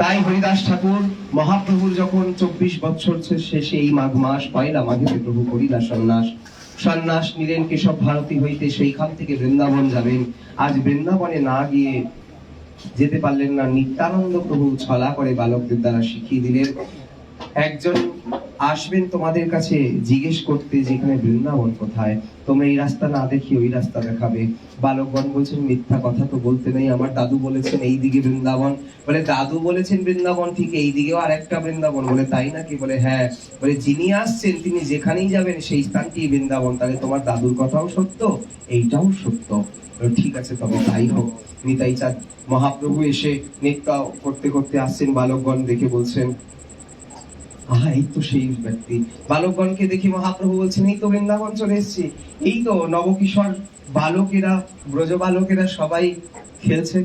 তাই হরিদাস ঠাকুর মহাপ্রভুর যখন 24 বছর শেষে এই মাঘ মাস পয়লা মাঘে প্রভু করিলা সন্ন্যাস নিলেন কেশব ভারতী হইতে, সেইখান থেকে বৃন্দাবন যাবেন। আজ বৃন্দাবনে না গিয়ে যেতে পারলেন না। নিত্যানন্দ প্রভু ছলা করে বালকদের দ্বারা শিখিয়ে দিলেন, একজন আসবেন তোমাদের কাছে জিজ্ঞেস করতে যেখানে বৃন্দাবন কোথায়, তোমরা এই রাস্তা না দেখি ওই রাস্তা দেখাবে। বালকগণ বলছেন মিথ্যা কথা তো বলতে নেই, আমার দাদু বলেছেন এই দিকে বৃন্দাবন। বলে দাদু বলেছেন বৃন্দাবন ঠিক, এই দিকেও আর একটা বৃন্দাবন। বলে তাই নাকি? বলে হ্যাঁ। বলে যিনি আসছেন তিনি যেখানেই যাবেন সেই স্থানটি বৃন্দাবন, তাহলে তোমার দাদুর কথাও সত্য এইটাও সত্য। ঠিক আছে তবে তাই হোক। নিতাই চাঁদ মহাপ্রভু এসে নৃত্য করতে করতে আসছেন, বালকগণ দেখে বলছেন এই তো সেই ব্যক্তি। বালকগণকে দেখে মহাপ্রভু বলছেন এই তো বৃন্দাবন চলে এসেছি, এই তো নবকিশোর বালকেরা ব্রজ বালকেরা সবাই খেলছেন।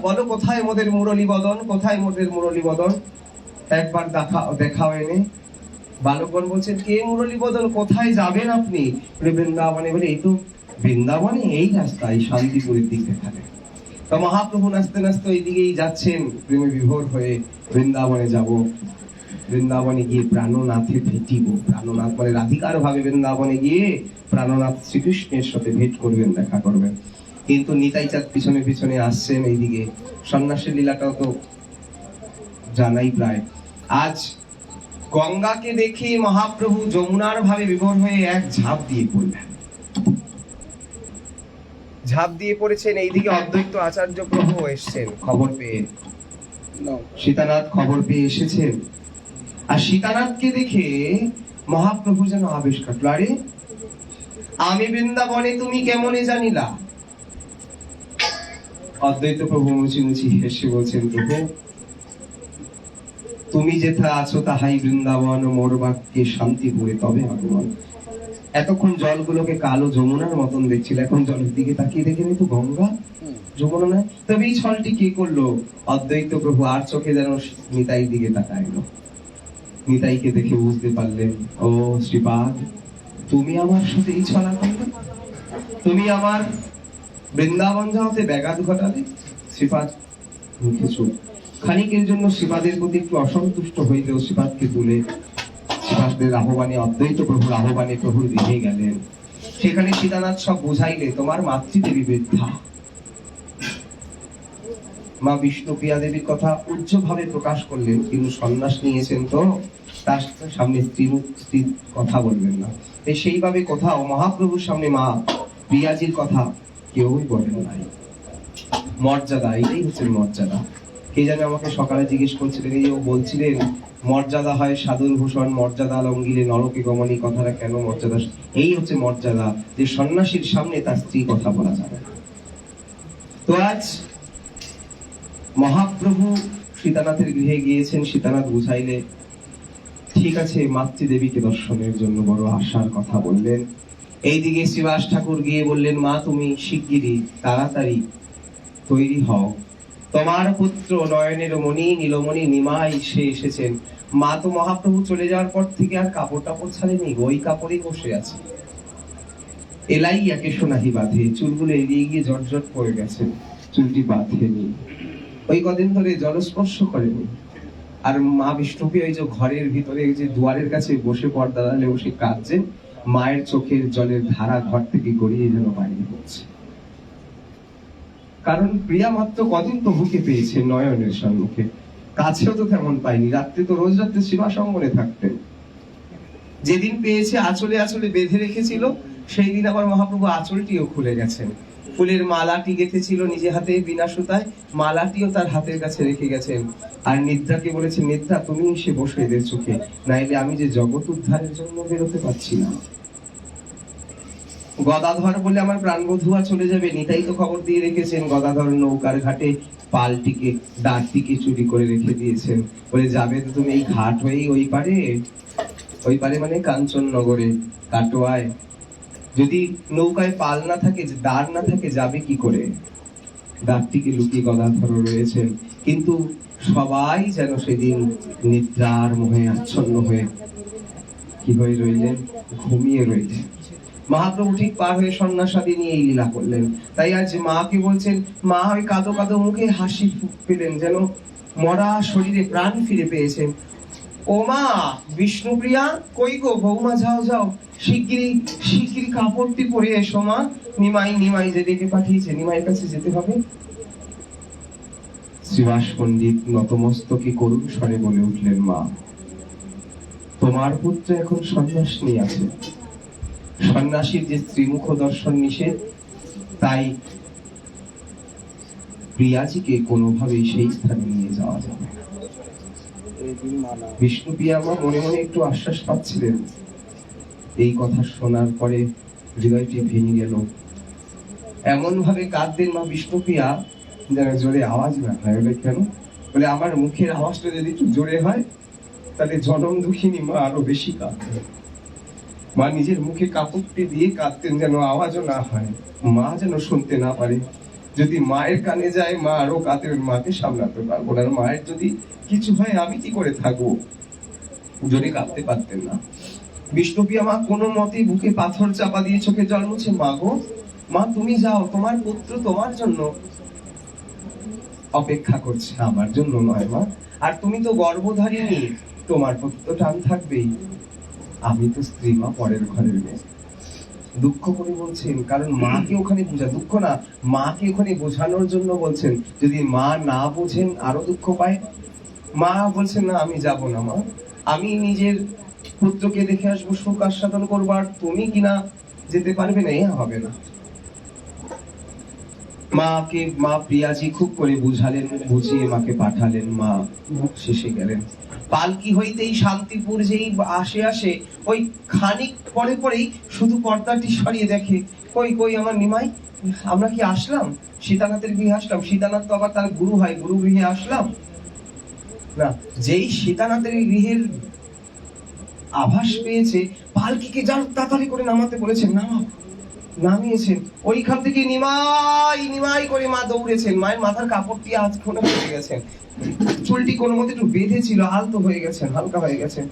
বলো কোথায় মোদের মুরলী বদন, কোথায় মোদের মুরলী বদন, একবার দেখাও এনে। বালকগণ বলছেন কে মুরলী বদন, কোথায় যাবেন আপনি? বৃন্দাবনে। বলে এই তো বৃন্দাবনে এই রাস্তায় শান্তিপুরের দিক দেখাবে। তো মহাপ্রভু নাচতে নাচতে ওই দিকেই যাচ্ছেন প্রেমে বিভোর হয়ে। বৃন্দাবনে যাব, বৃন্দাবনে গিয়ে প্রাণনাথে ভেটিব। প্রাণনাথ মানে রাধিকার ভাবে বৃন্দাবনে গিয়ে প্রাণনাথ শ্রীকৃষ্ণের সাথে ভেট করবেন, দেখা করবেন। কিন্তু নিতাই চাঁদ পিছনে পিছনে আসছেন এইদিকে। সন্ন্যাসের লীলাটাও তো জানাই প্রায়। আজ গঙ্গাকে দেখে মহাপ্রভু যমুনার ভাবে বিভোর হয়ে এক ঝাঁপ দিয়ে পড়লেন। ঝাঁপ দিয়ে পড়েছেন। এইদিকে অদ্বৈত আচার্য প্রভু এসছেন খবর পেয়ে, সীতানাথ খবর পেয়ে এসেছেন। আর সীতানাথকে দেখে মহাপ্রভু যেন আবেশ কাটল, আরে আমি বৃন্দাবনে তুমি কেমনে জানিলা? অদ্বৈত প্রভু মুচি মুচি হেসে বলছেন, প্রভু তুমি যেথা আছো তাহাই বৃন্দাবন, মোর বাক্যে শান্তিপুরে তবে আগমন। এতক্ষণ জলগুলোকে কালো যমুনার মতন দেখছিল, এখন জলের দিকে তাকিয়ে দেখেন তো গঙ্গা যমুনা নয়। তবে এই ছলটি কে করলো? অদ্বৈত প্রভু আর চোখে যেন নিতাই দিকে তাকাইলো। নিতাইকে দেখে বুঝতে পারলেন, ও শ্রীপাদ তুমি আমার সাথে এই ছলা করলে, তুমি আমার বৃন্দাবন যাওয়াতে ব্যাঘাত ঘটালে। শ্রীপাদ মুখে চুপ। খানিকের জন্য শ্রীপাদের প্রতি একটু অসন্তুষ্ট হইলেও শ্রীপাদকে তুলে শ্রীপাদের আহ্বানে, অদ্বৈত প্রভুর আহ্বানে প্রভুর গৃহে গেলেন। সেখানে সীতানাথ সব বুঝাইলে, তোমার মাতৃদেবী বৃদ্ধা, মা বিষ্ণুপ্রিয়া দেবীর কথা উচ্চভাবে প্রকাশ করলেন, কিন্তু সন্ন্যাস নিয়েছেন তো তার সামনে স্ত্রীর কথা বলবেন না। সেইভাবে কোথাও মহাপ্রভুর সামনে মা প্রিয়াজির কথা কেউই বলেন নাই। মর্যাদা, এটাই হচ্ছে মর্যাদা। কে জানে আমাকে সকালে জিজ্ঞেস করছিলেন, ও বলছিলেন মর্যাদা হয় সাধুর ভূষণ, মর্যাদা লঙ্ঘিলে নরকে গমনী, কথাটা কেন মর্যাদা? এই হচ্ছে মর্যাদা, যে সন্ন্যাসীর সামনে তার স্ত্রী কথা বলা যাবে। তো আজ মহাপ্রভু সীতানাথের গৃহে গিয়েছেন। সীতানাথ বুঝাইলে, ঠিক আছে মাতৃদেবীকে দর্শনের জন্য বড় আশার কথা বললেন। এইদিকে শ্রীবাস ঠাকুর গিয়ে বললেন, মা তুমি শিগগিরই তাড়াতাড়ি তৈরি হও, তোমার পুত্র নয়নের মণি নীলমণি নিমাই সে এসেছেন। মা তো মহাপ্রভু চলে যাওয়ার পর থেকে আর কাপড় টাপড় ছাড়েনি, ওই কাপড়েই বসে আছে। এলাই একে সোনাহি বাঁধে, চুলগুলো এড়িয়ে গিয়ে জটজট পড়ে গেছে, চুলটি বাঁধেনি, ওই কদিন ধরে জলস্পর্শ করেনি। আর মা বিষ্ণুকে ওই যে ঘরের ভিতরে যে দুয়ারের কাছে বসে পর্দা ডালে বসে কাঁদছেন, মায়ের চোখের জলের ধারা ঘর থেকে গড়িয়ে যেন বাইরে হচ্ছে। কারণ প্রিয়া মাত্র কদিন প্রভুকে পেয়েছে নয়নের সম্মুখে, কাছেও তো তেমন পাইনি। রাত্রে তো রোজ রাত্রে সীমা সঙ্গনে থাকতেন। যেদিন পেয়েছে আঁচলে আঁচলে বেঁধে রেখেছিল, সেই দিন আবার মহাপ্রভু আঁচলটিও খুলে গেছেন। ফুলের মালাটি গেঁথেছিল নিজে হাতে বিনা সুতায়, মালাটিও তার হাতের কাছে রেখে গেছেন। আর নিদ্রাকে বলেছে, নিদ্রা তুমি এসে বসো এদের চোখে, নাইলে আমি যে জগৎ উদ্ধারের জন্য বেরোতে পারছি না। গদাধর বলে আমার প্রাণবধুয়া চলে যাবে, নিতাই তো খবর দিয়ে রেখেছেন। গদাধর নৌকার ঘাটে পালটিকে দাঁতটিকে চুরি করে রেখে দিয়েছেন। বলে যাবে তো তুমি এই ঘাট হয়েই ওই পারে, ওই পারে মানে কাঞ্চননগরে কাটোয়ায়। যদি নৌকায় পাল না থাকে, দাঁড় না থাকে, যাবে কি করে? দাঁতটিকে লুকিয়ে গদাধর রয়েছেন। কিন্তু সবাই যেন সেদিন নিদ্রার মোহে আচ্ছন্ন হয়ে কি হয়ে রইলেন, ঘুমিয়ে রইলেন। মহাপ্রভু ঠিক পার হয়ে সন্ন্যাসাদি নিয়ে এই লীলা করলেন। তাই আজ মাকে বলছেন, মা ওই কাঁদো কাঁদো মুখে হাসি পেলেন, যেন মরা শরীরে প্রাণ ফিরে পেয়েছেন। ও মা বিষ্ণুপ্রিয়া, কই গো বৌমা, যাও যাও, শিগগিরই শিগগিরই কাপড়টি পরে এসো মা। নিমাই যে ডেকে পাঠিয়েছে, নিমাইয়ের কাছে যেতে হবে। শ্রীবাস পণ্ডিত নতমস্তকে করুণ স্বরে বলে উঠলেন, মা তোমার পুত্র এখন সন্ন্যাস নিয়ে আছে। সন্ন্যাসীর যে স্ত্রীমুখ দর্শন নিষেধ, তাই প্রিয়াজিকে কোনোভাবেই সেই স্থানে নিয়ে যাওয়া যাবে না। বিষ্ণুপ্রিয়া মা মনে মনে একটু আশ্বাস পাচ্ছিলেন। এই কথা শোনার পরে হৃদয়টি ভেঙে গেল। এমন ভাবে কাঁদতেন মা বিষ্ণুপ্রিয়া যেন জোরে আওয়াজ না হয়। বলে কেন? বলে আমার মুখের আওয়াজটা যদি একটু জোরে হয় তাহলে জনম দুঃখিনী মা আরো বেশি কাঁদতেন। মা নিজের মুখে কাপড়টি দিয়ে কাঁদতেন যেন আওয়াজও না হয়, মা যেন শুনতে না পারে। যদি মায়ের কানে যায় মা আরো কাঁদেন, মাকে সামলাতে পারবো না, মায়ের যদি কিছু হয় আমি কি করে থাকবো। জোরে কাঁদতে পারতেন না। বিষ্ণুপ্রিয়া মা কোনো মতে বুকে পাথর চাপা দিয়ে চোখে জল মুছে, মা গো মা তুমি যাও, তোমার পুত্র তোমার জন্য অপেক্ষা করছে, আমার জন্য নয় মা। আর তুমি তো গর্ভধারিণী, তোমার প্রতি তো টান থাকবেই। আমি তো স্ত্রী মা, পরের ঘরের মেয়ে। দুঃখ করে বলছেন, কারণ মাকে ওখানে বোঝা, দুঃখ না, মাকে ওখানে বোঝানোর জন্য বলছেন। যদি মা না বোঝেন আরো দুঃখ পায়। মা বলছেন, না আমি যাব না মা, আমি নিজের পুত্রকে দেখে আসবো, সুখ আস্বাদন করবো, আর তুমি কিনা যেতে পারবে না, এ হবে না। মাকে মা প্রিয়াজি খুব করে বুঝালেন, বুঝিয়ে মাকে পাঠালেন। মা শেষে গেলেন। পালকি হইতেই শান্তিপুর যেই আসে ওই খানিক পরে পরেই শুধু পর্দাটি সরিয়ে দেখে, কই আমার নিমাই, আমরা কি আসলাম সীতানাথের গৃহে আসলাম? সীতানাথ তো আবার তার গুরু হয়, গুরু গৃহে আসলাম না। যেই সীতানাথের গৃহের আভাস পেয়েছে, পালকিকে যার তাড়াতাড়ি করে নামাতে বলেছেন, নামিয়েছেন। ওইখান থেকে নিমাই করে মা দৌড়েছেন। মায়ের মাথার কাপড়টি আধখানা পড়ে গেছেন, চুলটি কোনো মতে একটু বেঁধে ছিল, আলতো হয়ে গেছেন, হালকা হয়ে গেছেন।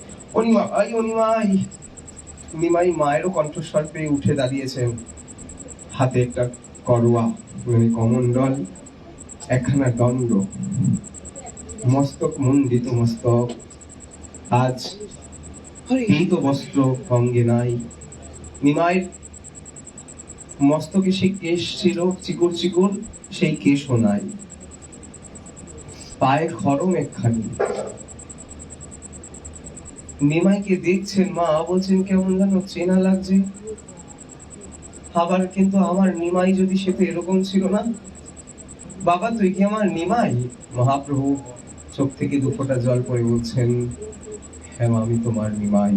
নিমাই মায়েরও কণ্ঠস্বর পেয়ে উঠে দাঁড়িয়েছেন। হাতে একটা করোয়া মানে কমণ্ডল, একখানা দণ্ড, মস্তক মণ্ডিত মস্তক, আজ এই তো বস্ত্র অঙ্গে নাই। নিমাইয়ের মস্তকে সেই কেশ ছিল চিকুর চিকুর, সেই কেশও নাই। পায়ে খড়ম একখানি। নিমাইকে দেখছেন, মা বলছেন কেমন যেন চেনা লাগছে। আবার কিন্তু আমার নিমাই যদি সে তো এরকম ছিল না। বাবা তুই কি আমার নিমাই? মহাপ্রভু চোখ থেকে দুফোঁটা জল পড়ে বলছেন, হ্যাঁ আমি তোমার নিমাই।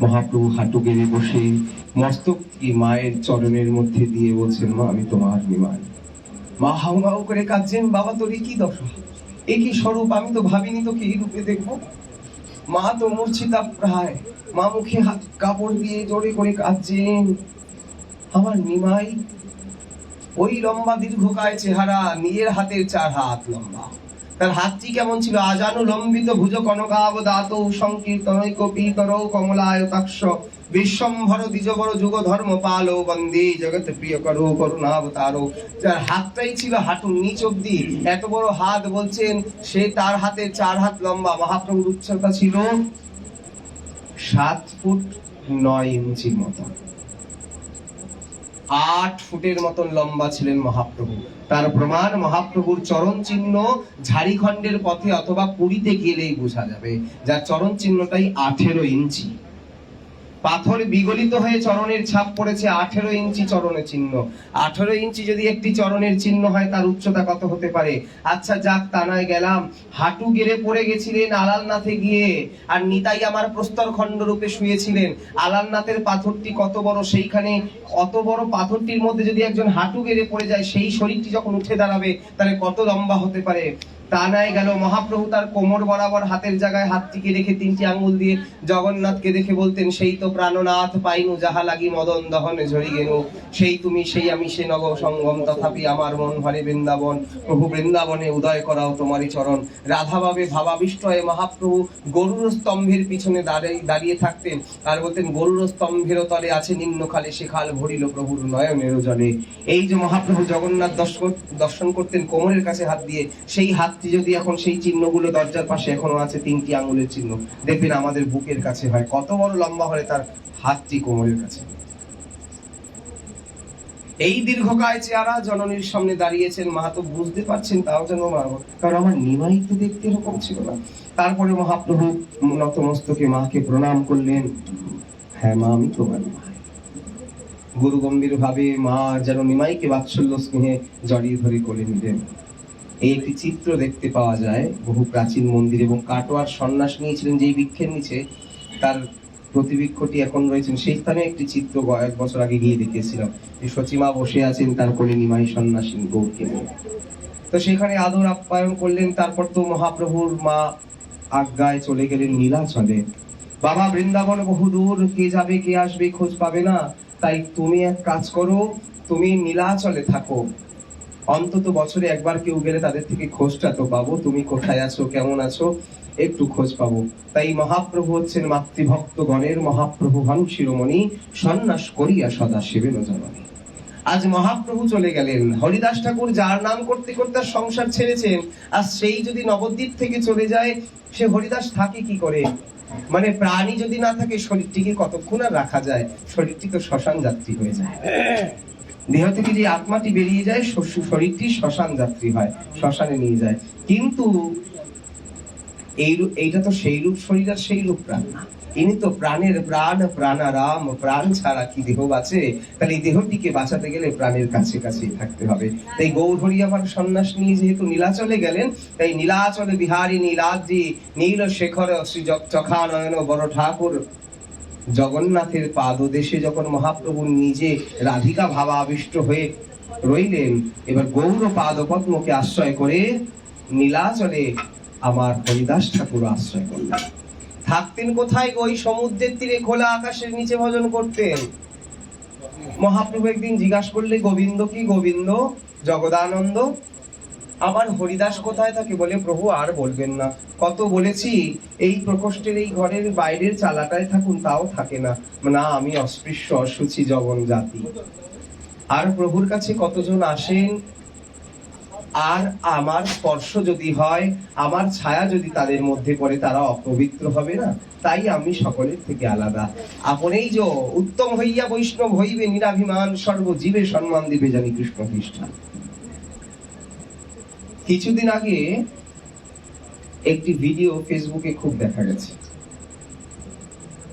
মহাপ্রভু হাঁটু গেড়ে বসে মস্তকটি মায়ের চরণের মধ্যে দিয়ে বলছেন, মা আমি তোমার নিমাই। মা হাউ করে কাঁদছেন, বাবা তোর কি দশা, এ কি স্বরূপ, আমি তো ভাবিনি তোকে এই রূপে দেখবো। মা তো মূর্ছিতা প্রায়, মা মুখে হাত কাপড় দিয়ে জোরে করে কাঁদছেন। আমার নিমাই ওই লম্বা দীর্ঘকায় চেহারা, নিজের হাতের 4 হাত লম্বা। তার হাতটি কেমন ছিল, আজানু লম্বিত ভুজ কনকাবদাত সংকীর্তনৈক পীতর কমলায়তাক্ষ বিশ্বম্ভর দ্বিজবর যুগ ধর্ম পালো বন্দে জগৎ প্রিয় করো করুণাবতারো। যার হাতটাই ছিল হাঁটুর নিচ অব্দি, এত বড় হাত বলছেন, সে তার হাতে 4 হাত লম্বা। মহাপ্রভুর উচ্চতা ছিল 7 ফুট 9 ইঞ্চির মতো, 8 ফুটের মতন লম্বা ছিলেন মহাপ্রভু। তার প্রমাণ মহাপ্রভুর চরণ চিহ্ন ঝাড়িখণ্ডের পথে অথবা পুরীতে গেলেই বোঝা যাবে, যার চরণ চিহ্নটাই 18 ইঞ্চি। পাথর বিগলিত হয়ে চরণের ছাপ পড়েছে, 18 ইঞ্চি চরণের চিহ্ন। 18 ইঞ্চি যদি একটি চরণের চিহ্ন হয়, তার উচ্চতা কত হতে পারে? আচ্ছা যাক, তা নয় গেলাম। হাঁটু গেড়ে পড়ে গেছিলেন আলালনাথে গিয়ে, আর নিতাই আমার প্রস্তর খণ্ড রূপে শুয়েছিলেন। আলালনাথের পাথরটি কত বড়, সেইখানে অত বড় পাথরটির মধ্যে যদি একজন হাঁটু গেড়ে পড়ে যায়, সেই শরীরটি যখন উঠে দাঁড়াবে তাহলে কত লম্বা হতে পারে। তা নাই গেল। মহাপ্রভু তার কোমর বরাবর হাতের জায়গায় হাতটিকে রেখে 3টি আঙ্গুল দিয়ে জগন্নাথকে দেখে বলতেন, সেই তো প্রাণনাথ পাইনু যাহা লাগি মদন দহনে ঝরি গেনু, সেই তুমি সেই আমি সে নব সঙ্গম, তথাপি আমার মন ভরে বৃন্দাবন। প্রভু বৃন্দাবনে উদয় করাও তোমারই চরণ। রাধাভাবে ভাবাবিষ্ট হয়ে মহাপ্রভু গরুর স্তম্ভের পিছনে দাঁড়িয়ে থাকতেন আর বলতেন, গরুর স্তম্ভের তলে আছে নিম্নখালে সেখাল ভরিল প্রভুর নয়নের জলে। এই যে মহাপ্রভু জগন্নাথ দর্শন করতেন কোমরের কাছে হাত দিয়ে, সেই হাতটি যদি এখন সেই চিহ্নগুলো দরজার পাশে এখনো আছে, 3টি আঙ্গুলের চিহ্ন, দেখবেন আমাদের বুকের কাছে হয়। কত বড় লম্বা হলে তার হাতটি কোমরের কাছে। এই দীর্ঘকায় চেহারা জননীর সামনে দাঁড়িয়েছেন, মা তো বুঝতে পারছেন, তাও যেন কারণ আমার নিমাই তো দেখতে এরকম ছিল না। তারপরে মহাপ্রভু নতমস্তকে মাকে প্রণাম করলেন, হ্যাঁ মা, আমি তোমার মা। গুরু গম্ভীর ভাবে মা যেন নিমাইকে বাৎসল্য স্নেহে জড়িয়ে ধরে কোলে নিলেন। এই একটি চিত্র দেখতে পাওয়া যায় বহু প্রাচীন মন্দির, এবং কাটোয়ার সন্ন্যাস নিয়েছিলেন যেই বৃক্ষের নিচে, তার প্রতিবৃক্ষটি এখন রয়েছেন সেই স্থানে একটি চিত্র 1 বছর আগে গিয়ে দেখেছিলাম। সচিমা বসে আছেন, তার কোলে নিমাই সন্ন্যাসী গৌরকে নিয়ে। তো সেখানে আদর আপ্যায়ন করলেন। তারপর তো মহাপ্রভুর মা আজ্ঞায় চলে গেলেন নীলাচলে। বাবা, বৃন্দাবন বহুদূর, কে যাবে কে আসবে খোঁজ পাবে না, তাই তুমি এক কাজ করো, তুমি নীলাচলে থাকো। অন্তত বছরে একবার কেউ গেলে তাদের থেকে খোঁজটা তো পাবো, তুমি কোথায় আছো, কেমন আছো, একটু খোঁজ পাবো। তাই মহাপ্রভু হচ্ছেন মাতৃভক্ত গণের মহাপ্রভু হন শিরোমণি, সন্ন্যাস করিয়া সদা সেবেন জননী। আজ মহাপ্রভু চলে গেলেন। হরিদাস ঠাকুর যার নাম করতে করতে সংসার ছেড়েছেন, আর সেই যদি নবদ্বীপ থেকে চলে যায়, সে হরিদাস থাকে কি করে? মানে প্রাণী যদি না থাকে, শরীরটিকে কতক্ষণ আর রাখা যায়? শরীরটি তো শ্মশান যাত্রী হয়ে যায়। দেহ থেকে যে আত্মাটি বেরিয়ে যায়, শরীরটি শ্মশান যাত্রী হয়, শ্মশানে নিয়ে যায়। কিন্তু এইটা তো সেই রূপ শরীর আর সেই রূপ প্রাণ না। ইনি তো প্রাণের প্রাণ, প্রাণারাম। প্রাণ ছাড়া কি দেহ বাঁচে? তাহলে এই দেহটিকে বাঁচাতে গেলে প্রাণের কাছে কাছেই থাকতে হবে। তাই গৌরহরি আবার সন্ন্যাস নিয়ে যেহেতু নীলাচলে গেলেন, তাই নীলাচলে বিহারী নীলাদ্রি নীল শেখর শ্রী চখানয়ন বড় ঠাকুর জগন্নাথের পাদদেশে যখন মহাপ্রভু নিজে রাধিকা ভাবা আবিষ্ট হয়ে রইলেন, এবার গৌর পাদপদ্মকে আশ্রয় করে নীলাচলে আমার হরিদাস ঠাকুর আশ্রয় করলেন। থাকতেন কোথায়? ওই সমুদ্রের তীরে খোলা আকাশের নিচে ভজন করতেন। মহাপ্রভু একদিন জিজ্ঞাসা করলে, গোবিন্দ কি? গোবিন্দ জগদানন্দ। আবার হরিদাস কোথায় থাকে? বলে, প্রভু আর বলবেন না, কত বলেছি এই প্রকোষ্ঠের এই ঘরের বাইরের চালাটায় থাকুন, তাও থাকে না। না, আমি অস্পৃশ্য অসুচি জগন জাতি। আর প্রভুর কাছে কতজন আসেন, আর আমার স্পর্শ যদি হয়, আমার ছায়া যদি তাদের মধ্যে পড়ে, তারা অপবিত্র হবে না? তাই আমি সকলের থেকে আলাদা। আপনেই যে উত্তম হইয়া বৈষ্ণব হইবে, নিরাভিমান সর্বজীবে সম্মান দিবে, জানি কৃষ্ণ খ্রিস্টান। কিছুদিন আগে একটি ভিডিও ফেসবুকে খুব দেখা গেছে।